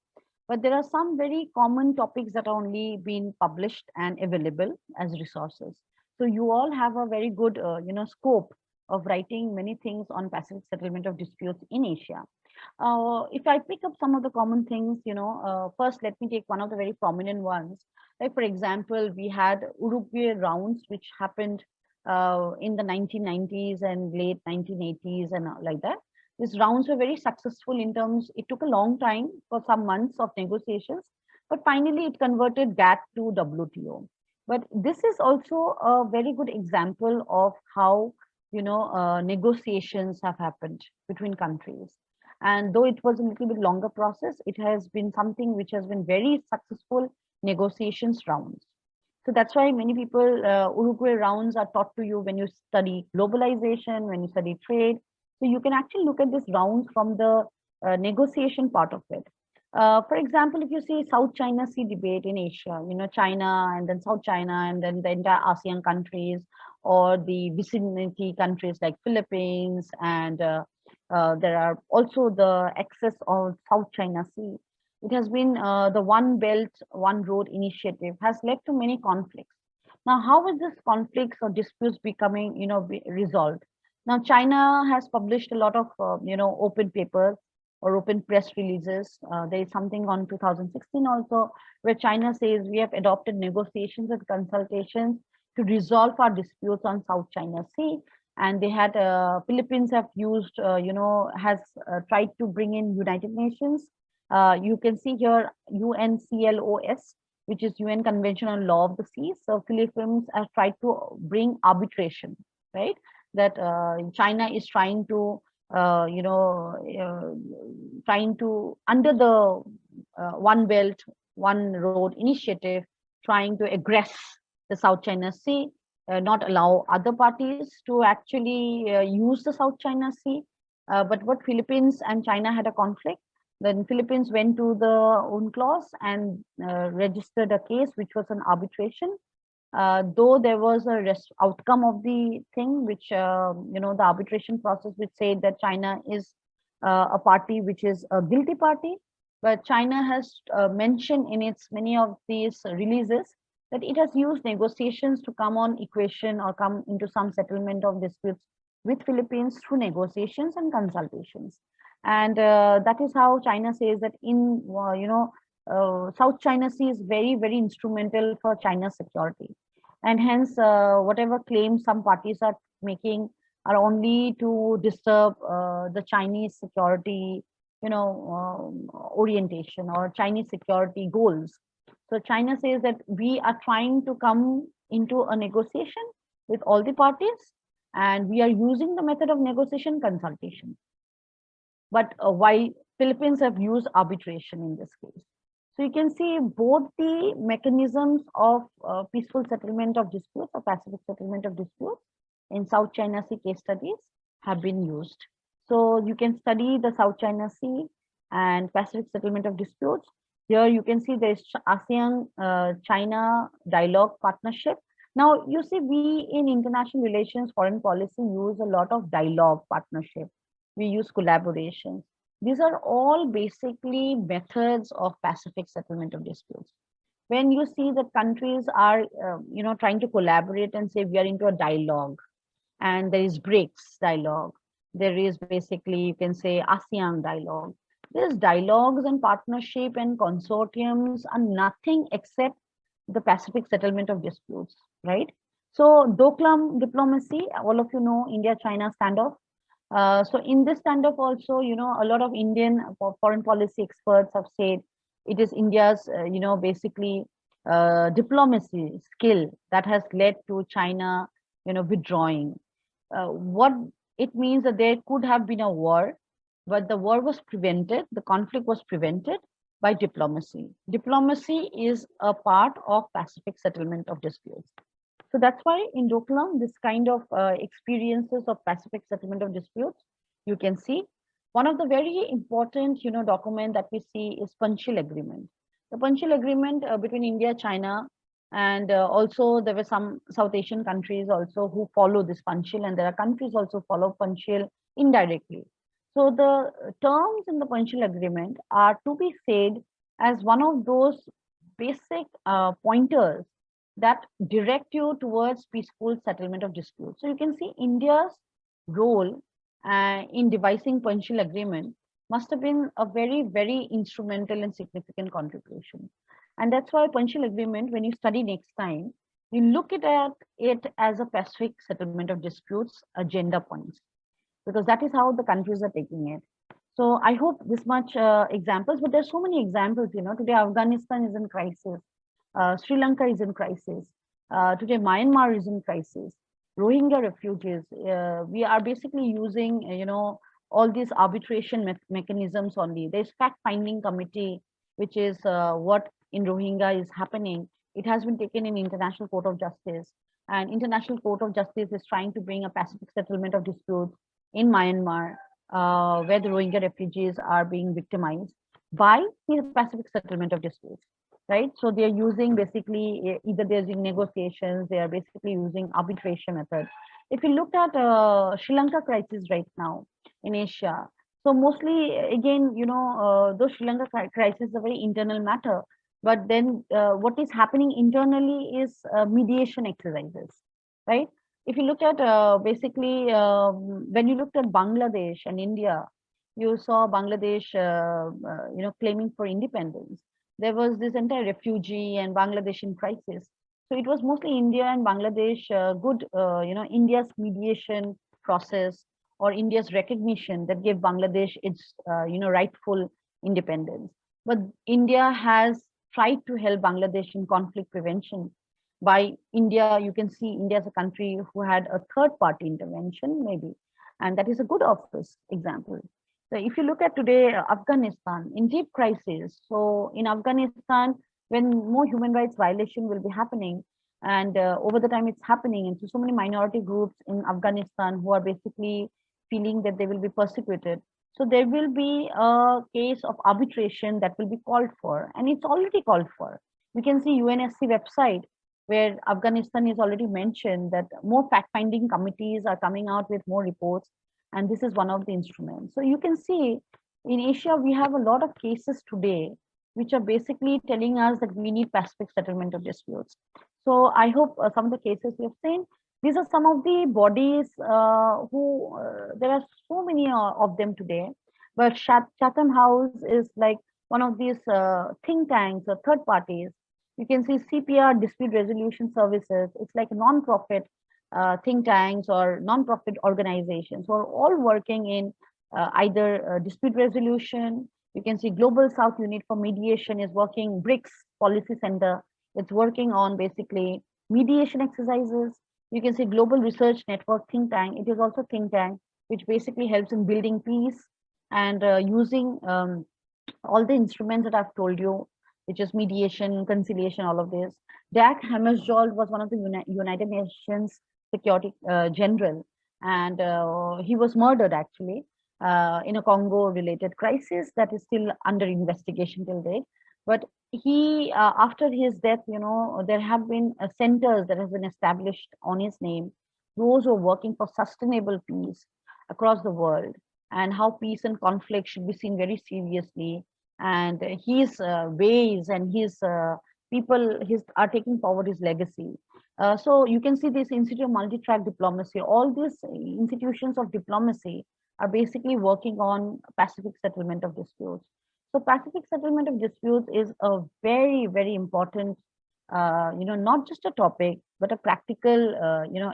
But there are some very common topics that are only being published and available as resources. So you all have a very good, scope of writing many things on pacific settlement of disputes in Asia. If I pick up some of the common things, first let me take one of the very prominent ones. Like, for example, we had Uruguay rounds, which happened in the 1990s and late 1980s and like that. These rounds were very successful in terms, it took a long time for some months of negotiations, but finally it converted GATT to WTO. But this is also a very good example of how, negotiations have happened between countries. And though it was a little bit longer process, it has been something which has been very successful negotiations rounds. So that's why many people, Uruguay rounds are taught to you when you study globalization, when you study trade. So you can actually look at this rounds from the negotiation part of it. For example, if you see South China Sea debate in Asia, China and then South China and then the entire ASEAN countries or the vicinity countries like Philippines, and there are also the access of South China Sea. It has been the One Belt, One Road initiative has led to many conflicts. Now, how is this conflicts or disputes becoming, resolved? Now, China has published a lot of, open papers or open press releases. There is something on 2016 also, where China says we have adopted negotiations and consultations to resolve our disputes on South China Sea. And they had Philippines have used, has tried to bring in United Nations. You can see here UNCLOS, which is UN Convention on Law of the Sea. So Philippines has tried to bring arbitration, right? That China is trying to, trying to, under the One Belt, One Road initiative, trying to aggress the South China Sea, not allow other parties to actually use the South China Sea. But what Philippines and China had a conflict, then Philippines went to the UNCLOS and registered a case, which was an arbitration. Though there was a outcome of the thing, which the arbitration process, which said that China is a party which is a guilty party, but China has mentioned in its many of these releases that it has used negotiations to come on equation or come into some settlement of disputes with Philippines through negotiations and consultations. And that is how China says that in, South China Sea is very, very instrumental for China's security. And hence, whatever claims some parties are making are only to disturb the Chinese security, orientation or Chinese security goals. So China says that we are trying to come into a negotiation with all the parties, and we are using the method of negotiation consultation. But why Philippines have used arbitration in this case. So you can see both the mechanisms of peaceful settlement of disputes or Pacific settlement of disputes in South China Sea case studies have been used. So you can study the South China Sea and Pacific settlement of disputes. Here you can see there is ASEAN-China dialogue partnership. Now you see we in international relations, foreign policy use a lot of dialogue partnership. We use collaboration. These are all basically methods of Pacific settlement of disputes. When you see that countries are, trying to collaborate and say we are into a dialogue, and there is BRICS dialogue, there is basically, you can say ASEAN dialogue. There's dialogues and partnership and consortiums are nothing except the Pacific settlement of disputes, right? So Doklam diplomacy, all of you know India-China standoff. So in this standoff also, a lot of Indian foreign policy experts have said it is India's, basically diplomacy skill that has led to China, withdrawing. What it means that there could have been a war, but the war was prevented, the conflict was prevented by diplomacy. Diplomacy is a part of Pacific settlement of disputes. So that's why in Doklam, this kind of experiences of Pacific settlement of disputes, you can see. One of the very important, document that we see is Panchil Agreement. The Panchil Agreement between India, China, and also there were some South Asian countries also who follow this Panchil, and there are countries also follow Panchil indirectly. So the terms in the Panchil Agreement are to be said as one of those basic pointers that direct you towards peaceful settlement of disputes. So you can see India's role in devising Panchil Agreement must have been a very, very instrumental and significant contribution. And that's why Panchil Agreement, when you study next time, you look at it as a Pacific settlement of disputes agenda points, because that is how the countries are taking it. So I hope this much examples, but there's so many examples, today Afghanistan is in crisis. Sri Lanka is in crisis. Today, Myanmar is in crisis. Rohingya refugees. We are basically using, all these arbitration mechanisms only. There's fact-finding committee, which is what in Rohingya is happening. It has been taken in International Court of Justice, and International Court of Justice is trying to bring a Pacific settlement of disputes in Myanmar, where the Rohingya refugees are being victimized by the Pacific settlement of disputes. Right, so they are using basically either they're using negotiations, they are basically using arbitration method. If you look at Sri Lanka crisis right now in Asia, so mostly again, those Sri Lanka crisis is a very internal matter, but then what is happening internally is mediation exercises, right? If you look at basically when you looked at Bangladesh and India, you saw Bangladesh, claiming for independence. There was this entire refugee and Bangladeshian crisis. So it was mostly India and Bangladesh, India's mediation process or India's recognition that gave Bangladesh its, rightful independence. But India has tried to help Bangladesh in conflict prevention. By India, you can see India as a country who had a third party intervention, maybe, and that is a good office example. So if you look at today, Afghanistan in deep crisis. So in Afghanistan, when more human rights violation will be happening, and over the time it's happening, and so many minority groups in Afghanistan who are basically feeling that they will be persecuted. So there will be a case of arbitration that will be called for, and it's already called for. We can see UNSC website where Afghanistan is already mentioned that more fact-finding committees are coming out with more reports, and this is one of the instruments. So you can see in Asia, we have a lot of cases today, which are basically telling us that we need Pacific settlement of disputes. So I hope some of the cases we have seen, these are some of the bodies there are so many of them today, but Chatham House is like one of these think tanks or third parties. You can see CPR, Dispute Resolution Services. It's like a non-profit think tanks or non-profit organizations who are all working in either dispute resolution. You can see Global South Unit for Mediation is working, BRICS Policy Center, it's working on basically mediation exercises. You can see Global Research Network think tank, it is also think tank, which basically helps in building peace and using all the instruments that I've told you, which is mediation, conciliation, all of this. Dag Hammarskjöld was one of the United Nations Security General, and he was murdered actually in a Congo-related crisis that is still under investigation till date. But he, after his death, there have been centers that have been established on his name, those who are working for sustainable peace across the world, and how peace and conflict should be seen very seriously. And his ways and his people are taking forward his legacy. So you can see this Institute of Multi-Track Diplomacy, all these institutions of diplomacy are basically working on Pacific settlement of disputes. So Pacific settlement of disputes is a very, very important, not just a topic, but a practical,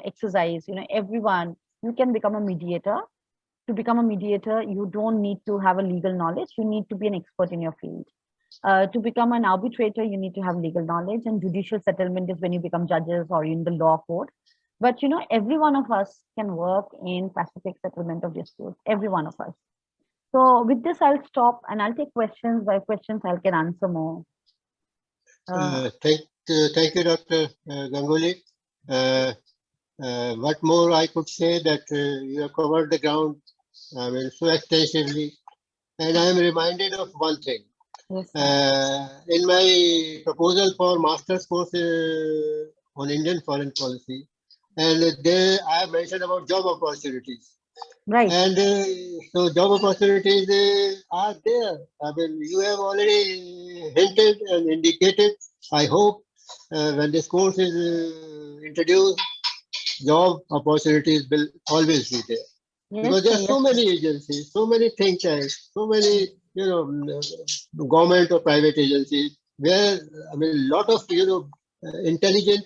exercise. Everyone, you can become a mediator. To become a mediator, you don't need to have a legal knowledge. You need to be an expert in your field. To become an arbitrator, you need to have legal knowledge, and judicial settlement is when you become judges or in the law court. But every one of us can work in Pacific settlement of disputes, every one of us. So with this, I'll stop and I'll take questions. By questions, I can answer more. Thank you, Dr. Ganguly. What more I could say that you have covered the ground so extensively, and I am reminded of one thing. Yes, in my proposal for master's course on Indian foreign policy, and there I have mentioned about job opportunities. right. And so job opportunities are there. You have already hinted and indicated. I hope when this course is introduced, job opportunities will always be there. Yes, Because there are so yes, many agencies, so many think tanks, so many, government or private agencies where, a lot of, intelligent,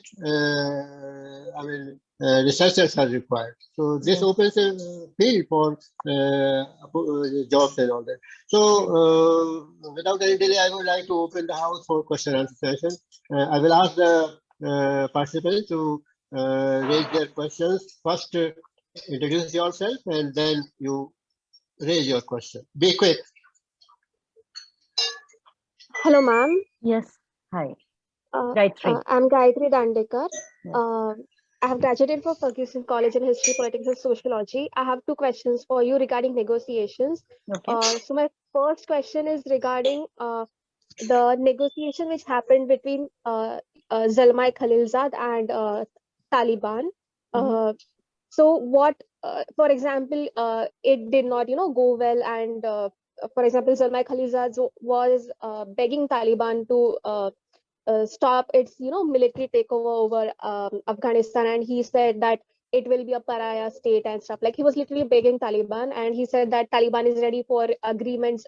researchers are required. So this yes. opens a field for jobs and all that. So without any delay, I would like to open the house for question and answer session. I will ask the participants to raise their questions. First, introduce yourself and then you raise your question. Be quick. Hello, ma'am. Yes. Hi. Uh, Gayatri. I'm Gayatri Dandekar. Yes. I have graduated from Ferguson College in History, Politics, and Sociology. I have two questions for you regarding negotiations. Okay. So my first question is regarding the negotiation which happened between Zalmay Khalilzad and Taliban. So what, for example, it did not, go well, and for example, Zalmay Khalilzad was begging Taliban to stop its, military takeover over Afghanistan, and he said that it will be a pariah state and stuff. Like he was literally begging Taliban, and he said that Taliban is ready for agreements,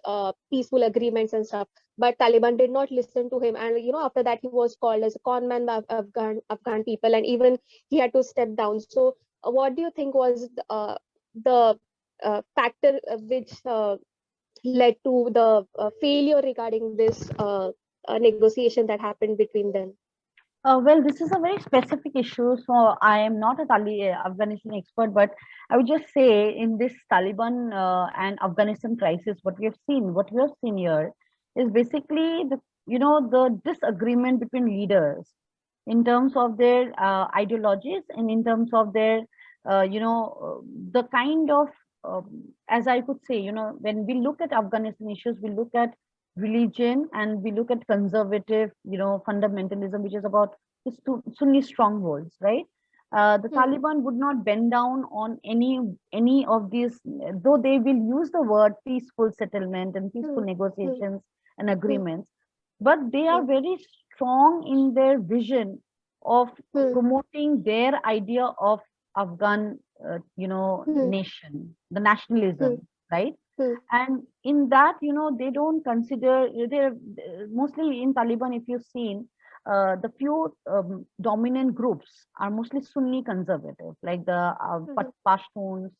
peaceful agreements and stuff. But Taliban did not listen to him, and after that he was called as a con man by Afghan people, and even he had to step down. So, what do you think was the factor which led to the failure regarding this negotiation that happened between them? Well, this is a very specific issue, so I am not a Afghanistan expert, but I would just say in this Taliban and Afghanistan crisis, what we have seen here is basically the disagreement between leaders in terms of their ideologies and in terms of their the kind of as I could say, when we look at Afghanistan issues, we look at religion and we look at conservative, fundamentalism, which is about Sunni strongholds, right? The Taliban would not bend down on any of these, though they will use the word peaceful settlement and peaceful negotiations and agreements, but they are very strong in their vision of promoting their idea of Afghan, nation, the nationalism, right? And in that, they don't consider, they're mostly in Taliban, if you've seen, the few dominant groups are mostly Sunni conservative, like the Pashtuns,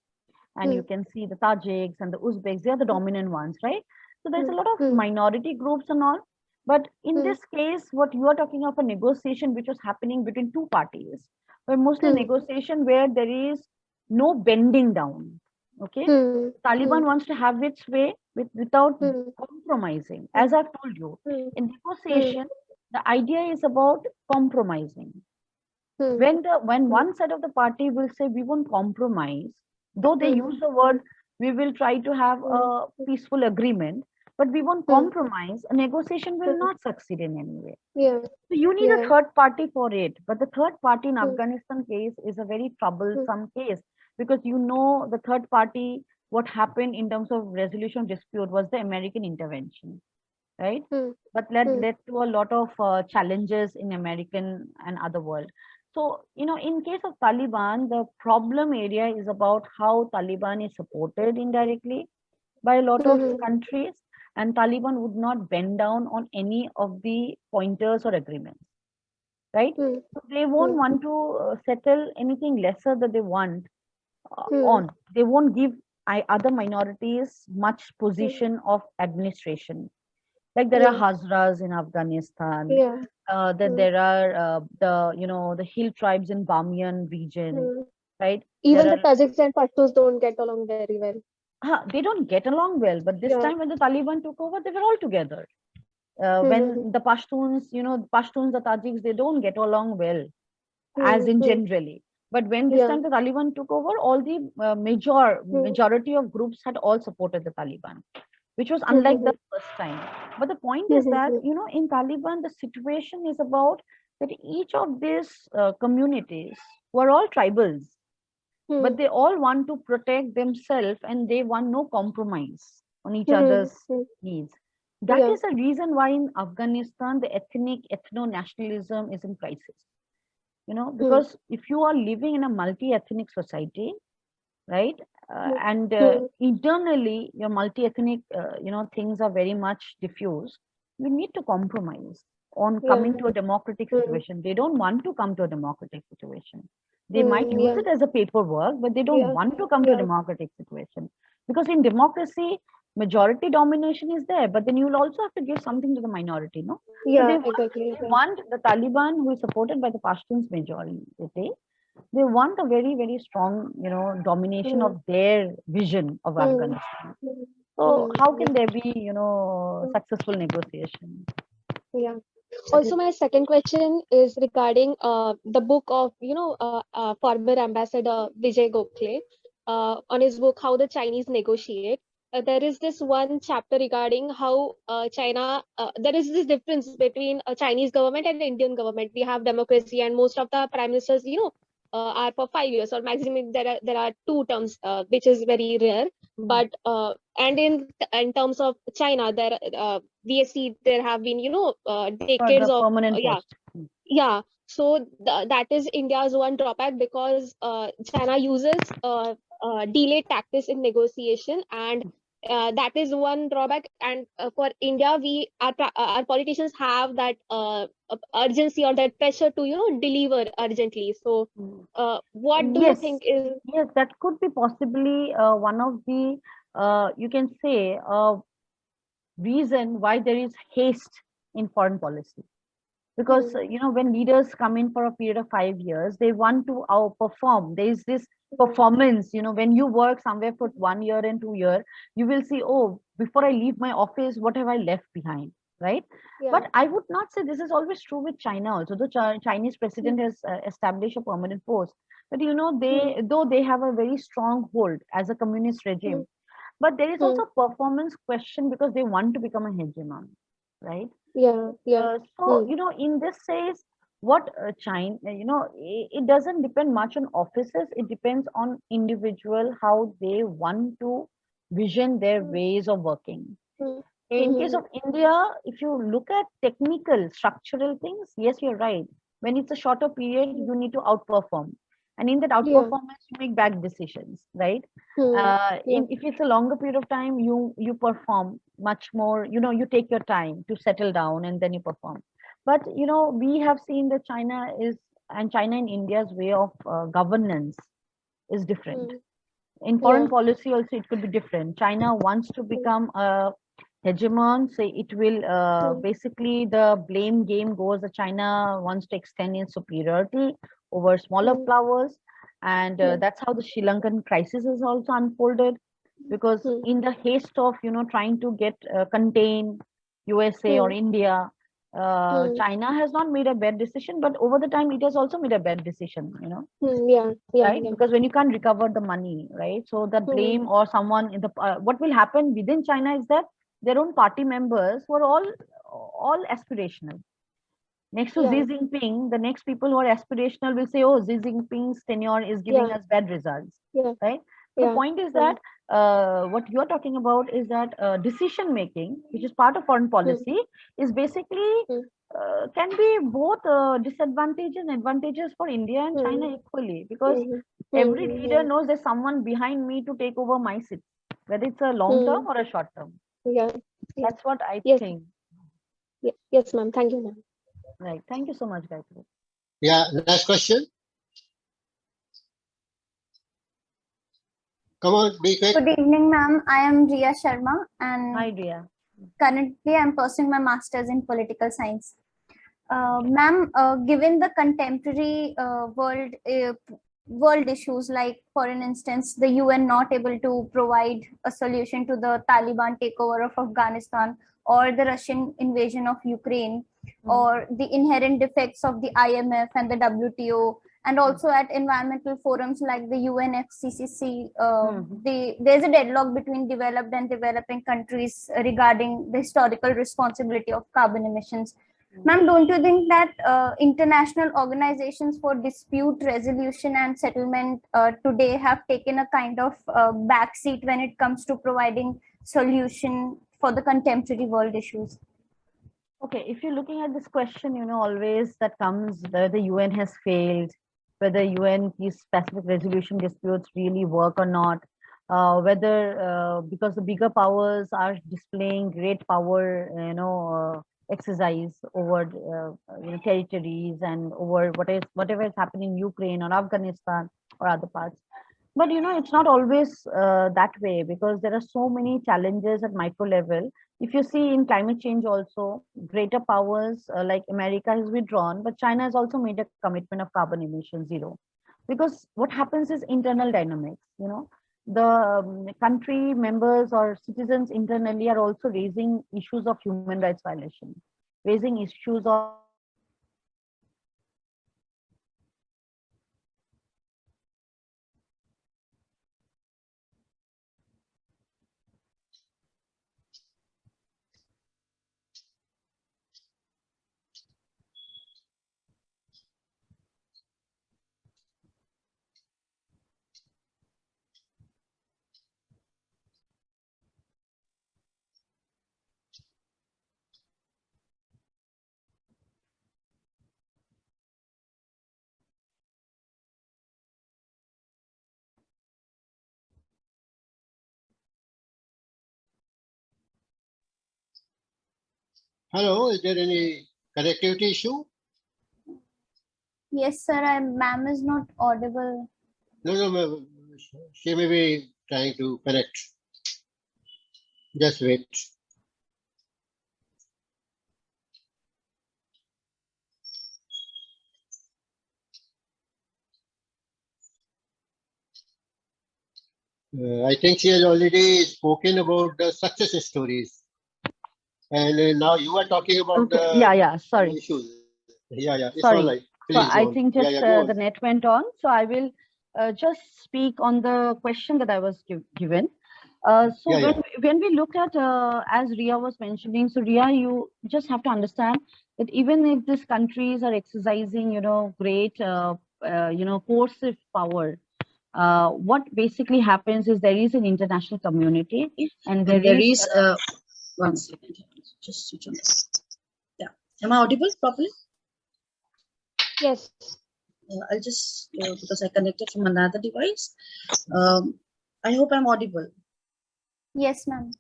and you can see the Tajiks and the Uzbeks, they are the dominant ones, right? So there's a lot of minority groups and all. But in this case, what you are talking of a negotiation which was happening between two parties, but mostly negotiation where there is no bending down. Okay, Taliban wants to have its way without compromising. As I've told you, in negotiation, the idea is about compromising. When one side of the party will say we won't compromise, though they use the word we will try to have a peaceful agreement, but we won't compromise, a negotiation will not succeed in any way. So you need a third party for it. But the third party in Afghanistan case is a very troublesome case, because the third party, what happened in terms of resolution dispute was the American intervention, right? But led to a lot of challenges in American and other world. So, in case of Taliban, the problem area is about how Taliban is supported indirectly by a lot of countries, and Taliban would not bend down on any of the pointers or agreements, right? So they won't want to settle anything lesser that they want on. They won't give other minorities much position of administration. Like there are Hazras in Afghanistan, that there are the hill tribes in Bamiyan region, right? Even the Tajiks and Pashtuns don't get along very well. They don't get along well, but this time when the Taliban took over, they were all together. When the Pashtuns, the Tajiks, they don't get along well, as in generally. But when this time the Taliban took over, all the majority of groups had all supported the Taliban, which was unlike the first time. But the point is that, in Taliban, the situation is about that each of these communities were all tribals, but they all want to protect themselves and they want no compromise on each other's needs. That is the reason why in Afghanistan, the ethno-nationalism is in crisis. Because if you are living in a multi-ethnic society, right, and internally your multi-ethnic, things are very much diffused, you need to compromise on coming to a democratic situation. They don't want to come to a democratic situation. They might use it as a paperwork, but they don't want to come to a democratic situation. Because in democracy, majority domination is there, but then you will also have to give something to the minority, no? Yeah, So they want the Taliban, who is supported by the Pashtuns majority, they want a very, very strong, domination of their vision of Afghanistan. So how can there be, successful negotiation? Yeah. Also, my second question is regarding the book of former ambassador Vijay Gokhale, on his book How the Chinese Negotiate. There is this one chapter regarding how China. There is this difference between a Chinese government and the Indian government. We have democracy, and most of the prime ministers, are for 5 years or maximum. There are 2 terms, which is very rare. But and in terms of China, we see there have been decades of permanent post. Yeah. So that is India's one drawback, because China uses delayed tactics in negotiation, and that is one drawback. And for India, our politicians have that urgency or that pressure to deliver urgently. So what do you Yes, think is? yes, that could be possibly one of the, you can say, reason why there is haste in foreign policy. Because, when leaders come in for a period of 5 years, they want to outperform. There is this performance, when you work somewhere for 1 year and 2 year, you will see, oh, before I leave my office, what have I left behind, right? Yeah. But I would not say this is always true with China also. The Chinese president has established a permanent post, but though they have a very strong hold as a communist regime, but there is also a performance question because they want to become a hegemon, right? Yeah, yeah. So, in this case, what China, it doesn't depend much on offices. It depends on individual, how they want to vision their ways of working. In case of India, if you look at technical, structural things, yes, you're right. When it's a shorter period, you need to outperform. And in that Yeah. outperformance, you make bad decisions, right? Yeah. If it's a longer period of time, you perform much more, you take your time to settle down and then you perform. But, we have seen that China and India's way of governance is different. In foreign Yeah. policy also, it could be different. China wants to become a hegemon, say it will basically, the blame game goes that China wants to extend its superiority over smaller powers, and that's how the Sri Lankan crisis has also unfolded, because in the haste of trying to get contain USA or India, China has not made a bad decision, but over the time it has also made a bad decision, Yeah. Yeah. right? Yeah. Because when you can't recover the money, right? So the blame or someone in the what will happen within China is that their own party members were all aspirational. Next to Xi Yeah. Jinping, the next people who are aspirational will say, "Oh, Xi Jinping's tenure is giving Yeah. us bad results," Yeah. right? The Yeah. point is that what you are talking about is that decision making, which is part of foreign policy, is basically can be both disadvantages and advantages for India and China equally, because every leader knows there's someone behind me to take over my seat, whether it's a long term or a short term. Yeah. Yeah. That's what I Yes. think. Yes, ma'am. Thank you, ma'am. Right. Thank you so much, Gayatri. Yeah, next question. Come on, be quick. Good evening, ma'am. I am Riya Sharma, and Hi, Dia. currently I'm pursuing my master's in political science. Ma'am, given the contemporary world issues, like for an instance, the UN not able to provide a solution to the Taliban takeover of Afghanistan, or the Russian invasion of Ukraine, or the inherent defects of the IMF and the WTO, and also at environmental forums like the UNFCCC, there's a deadlock between developed and developing countries regarding the historical responsibility of carbon emissions. Ma'am, don't you think that international organizations for dispute resolution and settlement today have taken a kind of backseat when it comes to providing solution for the contemporary world issues? Okay, if you're looking at this question, always that comes whether the UN has failed, whether UN peace Pacific resolution disputes really work or not, whether because the bigger powers are displaying great power, exercise over territories and over whatever is happening in Ukraine or Afghanistan or other parts. But it's not always that way, because there are so many challenges at micro level. If you see in climate change also, greater powers like America has withdrawn, but China has also made a commitment of carbon emission zero. Because what happens is internal dynamics, the country members or citizens internally are also raising issues of human rights violation, raising issues of Hello, is there any connectivity issue? Yes, sir. Ma'am is not audible. No, ma'am. She may be trying to connect. Just wait. I think she has already spoken about the success stories. And now you are talking about Okay. the Yeah. Sorry. issues. Yeah, it's all right. Sorry. So Please go I on. think just Go on. the net went on. So I will just speak on the question that I was given. So Yeah. when we look at, as Ria was mentioning, so Ria, you just have to understand that even if these countries are exercising, great, coercive power, what basically happens is there is an international community, and there is. One second. Just switch on this. Yeah. Am I audible properly? Yes. I'll just, because I connected from another device. I hope I'm audible. Yes, ma'am.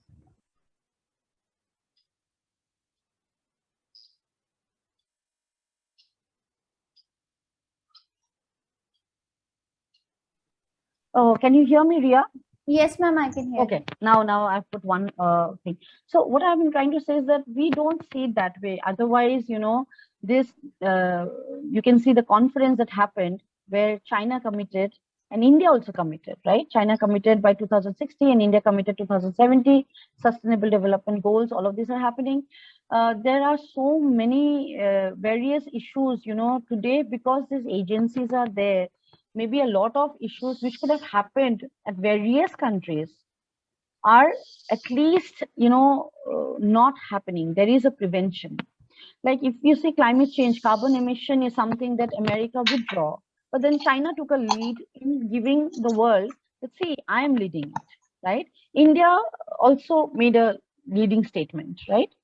Oh, can you hear me, Ria? Yes, ma'am, I can hear. Okay, now I've put one thing. So what I've been trying to say is that we don't see it that way. Otherwise, this you can see the conference that happened where China committed and India also committed, right? China committed by 2060 and India committed 2070 sustainable development goals. All of these are happening. There are so many various issues, today because these agencies are there. Maybe a lot of issues which could have happened at various countries are at least not happening. There is a prevention. Like if you see climate change, carbon emission is something that America withdraw, but then China took a lead in giving the world that, see, I am leading it, right? India also made a leading statement, right?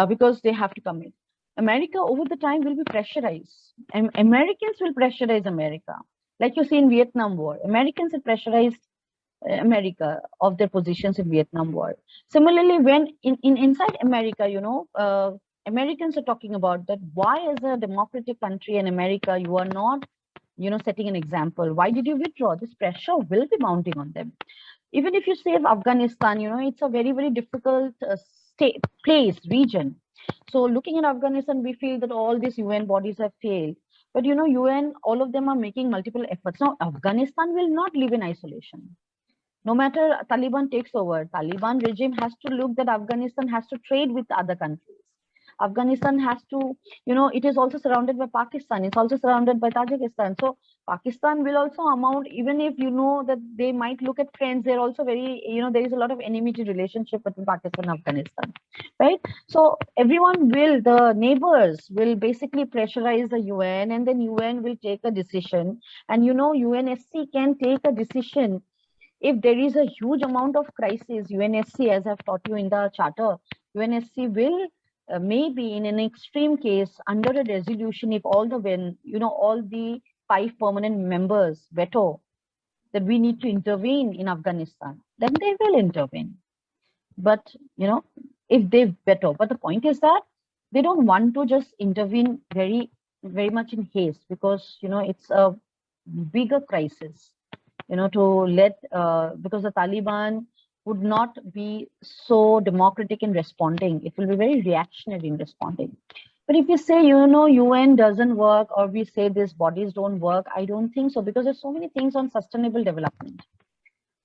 Because they have to commit. America over the time will be pressurized, and Americans will pressurize America. Like you see in Vietnam War, Americans have pressurized America of their positions in Vietnam War. Similarly, when inside America, Americans are talking about that. Why, as a democratic country in America, you are not, setting an example? Why did you withdraw? This pressure will be mounting on them. Even if you save Afghanistan, it's a very, very difficult state, place, region. So looking at Afghanistan, we feel that all these UN bodies have failed. But UN, all of them are making multiple efforts. Now, Afghanistan will not live in isolation. No matter Taliban takes over, Taliban regime has to look that Afghanistan has to trade with other countries. Afghanistan has to, it is also surrounded by Pakistan. It's also surrounded by Tajikistan. So Pakistan will also amount, even if that they might look at friends, they're also very, there is a lot of enmity relationship between Pakistan and Afghanistan, right? So everyone will, the neighbors will basically pressurize the UN, and then UN will take a decision. And UNSC can take a decision if there is a huge amount of crisis. UNSC, as I've taught you in the charter, UNSC will maybe in an extreme case under a resolution, if all the 5 permanent members veto that we need to intervene in Afghanistan, then they will intervene. But if they veto, but the point is that they don't want to just intervene very, very much in haste, because it's a bigger crisis, to let, because the Taliban would not be so democratic in responding. It will be very reactionary in responding. But if you say, UN doesn't work, or we say these bodies don't work, I don't think so, because there's so many things on sustainable development,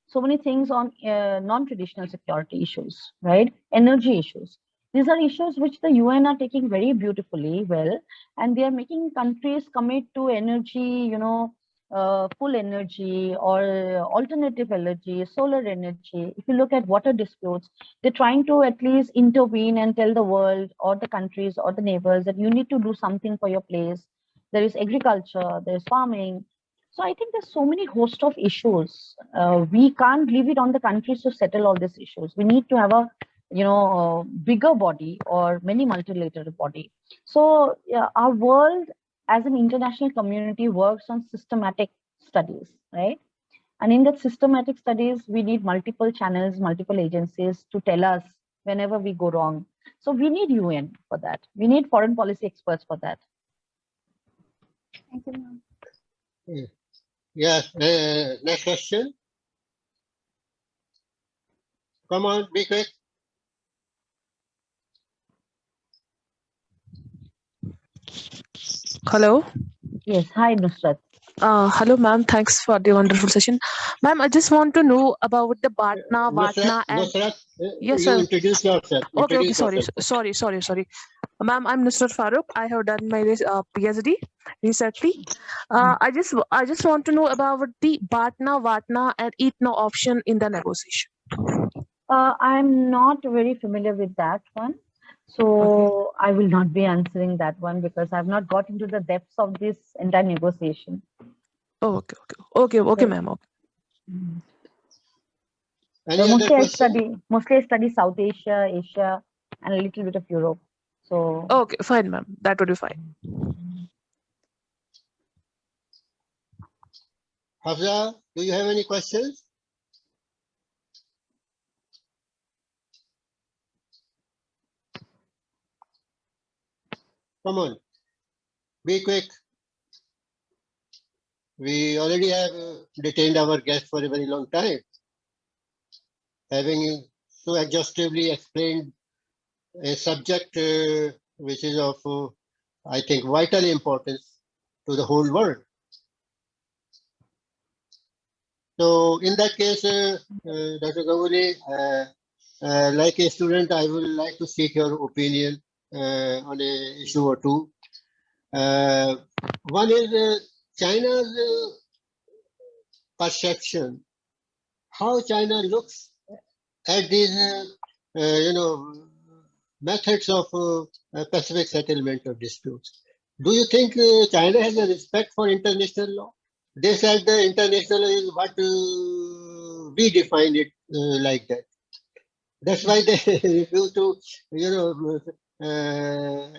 so many things on non-traditional security issues, right? Energy issues. These are issues which the UN are taking very beautifully well, and they are making countries commit to energy, full energy or alternative energy, solar energy. If you look at water disputes, they're trying to at least intervene and tell the world or the countries or the neighbors that you need to do something for your place. There is agriculture, there's farming. So I think there's so many host of issues. We can't leave it on the countries to settle all these issues. We need to have a bigger body or many multilateral body. So yeah, our world as an international community works on systematic studies, right? And in that systematic studies, we need multiple channels, multiple agencies to tell us whenever we go wrong. So we need UN for that. We need foreign policy experts for that. Thank you, ma'am. Yes. Next question. Come on, be quick. Hello. Yes. Hi, Nusrat. Hello, ma'am. Thanks for the wonderful session. Ma'am, I just want to know about the Batna, Vatna, and Nusrat, yes, you sir. introduce yourself. Okay. Sorry. Ma'am, I'm Nusrat Farooq. I have done my PhD recently. I just want to know about the Batna, Vatna, and Itna option in the negotiation. I'm not very familiar with that one. So I will not be answering that one because I've not got into the depths of this entire negotiation. Oh, okay, ma'am. Okay. Any So other mostly I study South Asia, Asia, and a little bit of Europe. So Okay, fine, ma'am. That would be fine. Hafsa, do you have any questions? Come on, be quick. We already have detained our guest for a very long time, having so exhaustively explained a subject which is of, I think, vital importance to the whole world. So in that case, Dr. Ganguly, like a student, I would like to seek your opinion on an issue or two. One is China's perception, how China looks at these, methods of Pacific settlement of disputes. Do you think China has a respect for international law? They said the international law is what we define it like that. That's why they refuse to,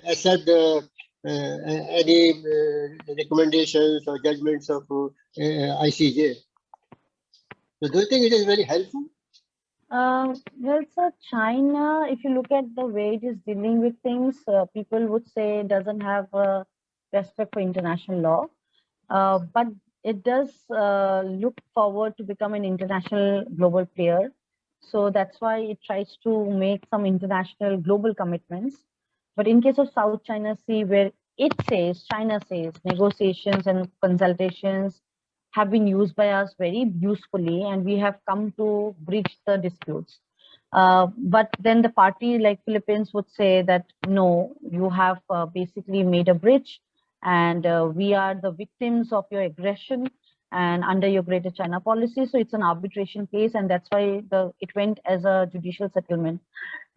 accept any recommendations or judgments of ICJ. So do you think it is very helpful? Well, sir, China, if you look at the way it is dealing with things, people would say it doesn't have respect for international law. But it does look forward to become an international global player. So that's why it tries to make some international global commitments. But in case of South China Sea, where China says, negotiations and consultations have been used by us very usefully, and we have come to bridge the disputes. But then the party like Philippines would say that, no, you have basically made a bridge and we are the victims of your aggression and under your Greater China policy. So it's an arbitration case, and that's why it went as a judicial settlement.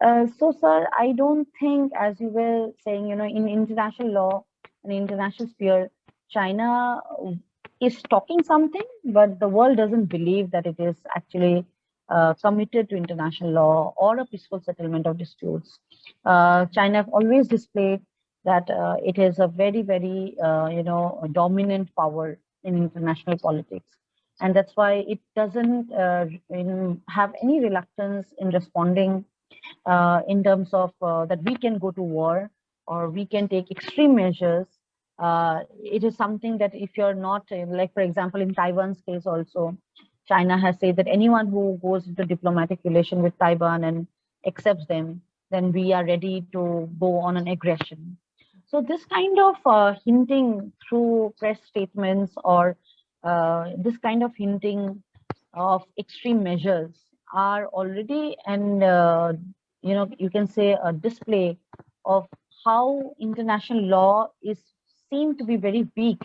So, sir, I don't think, as you were saying, in international law and international sphere, China is talking something, but the world doesn't believe that it is actually committed to international law or a peaceful settlement of disputes. China have always displayed that it is a very, very, dominant power in international politics. And that's why it doesn't have any reluctance in responding in terms of that we can go to war or we can take extreme measures. It is something that if you're not, like, for example, in Taiwan's case also, China has said that anyone who goes into diplomatic relation with Taiwan and accepts them, then we are ready to go on an aggression. So this kind of hinting through press statements or this kind of hinting of extreme measures are already, and you can say, a display of how international law is seen to be very weak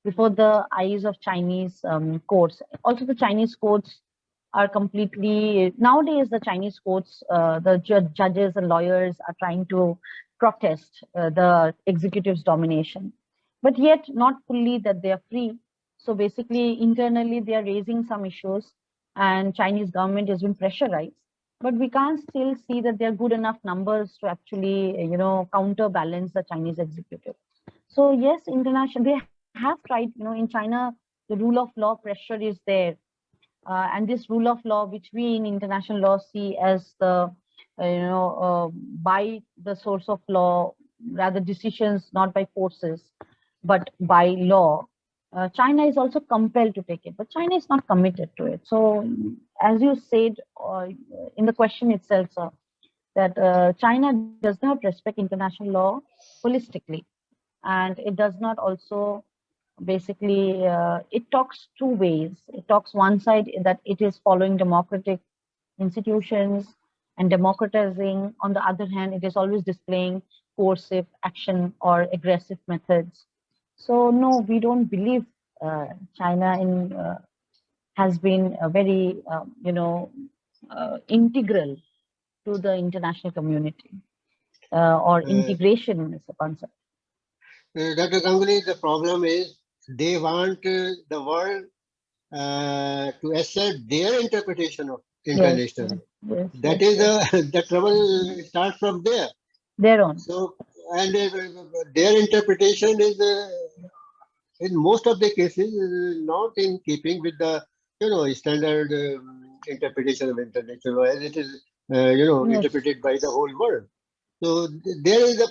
before the eyes of Chinese courts. Also, the Chinese courts are completely, nowadays the Chinese courts, the judges and lawyers are trying to protest the executive's domination, but yet not fully that they are free. So basically, internally, they are raising some issues and Chinese government has been pressurized. But we can't still see that there are good enough numbers to actually, counterbalance the Chinese executive. So yes, international, they have tried, in China, the rule of law pressure is there. And this rule of law, which we in international law see as the by the source of law, rather decisions not by forces, but by law. China is also compelled to take it, but China is not committed to it. So, as you said in the question itself, sir, that China does not respect international law holistically, and it does not also basically it talks two ways. It talks one side that it is following democratic institutions and democratizing. On the other hand, it is always displaying coercive action or aggressive methods. So no, we don't believe China has been a very integral to the international community, or integration is a concept. Dr. Ganguly, the problem is they want the world to accept their interpretation of international. Yes, That yes, is the trouble starts from there. their own. So, and their interpretation is, in most of the cases, not in keeping with the standard interpretation of international law as it is Yes. interpreted by the whole world. So there is a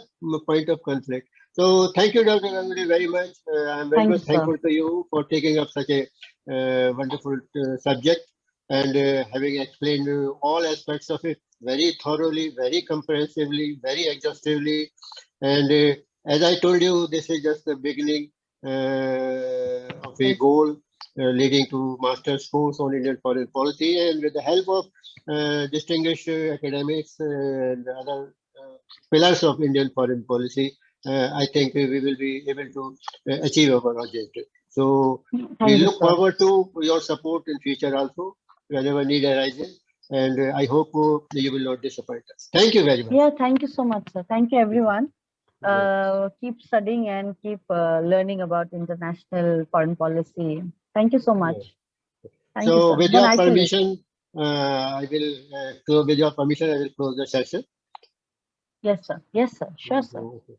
point of conflict. So thank you, Dr. Ganguly, very much. I'm very Thank much you, sir. thankful to you for taking up such a wonderful subject and having explained all aspects of it very thoroughly, very comprehensively, very exhaustively. And as I told you, this is just the beginning of a goal leading to master's course on Indian foreign policy. And with the help of distinguished academics and other pillars of Indian foreign policy, I think we will be able to achieve our objective. So Thank we you, look sir. forward to your support in future also, whenever need arises. And I hope you will not disappoint us. Thank you very much. Yeah, thank you so much, sir. Thank you, everyone. Keep studying and keep learning about international foreign policy. Thank you so much. Thank you, So sir. with Bon, your I shall permission, I will with your permission, I will close the session. Yes, sir. Yes, sir. Sure, sir. Okay.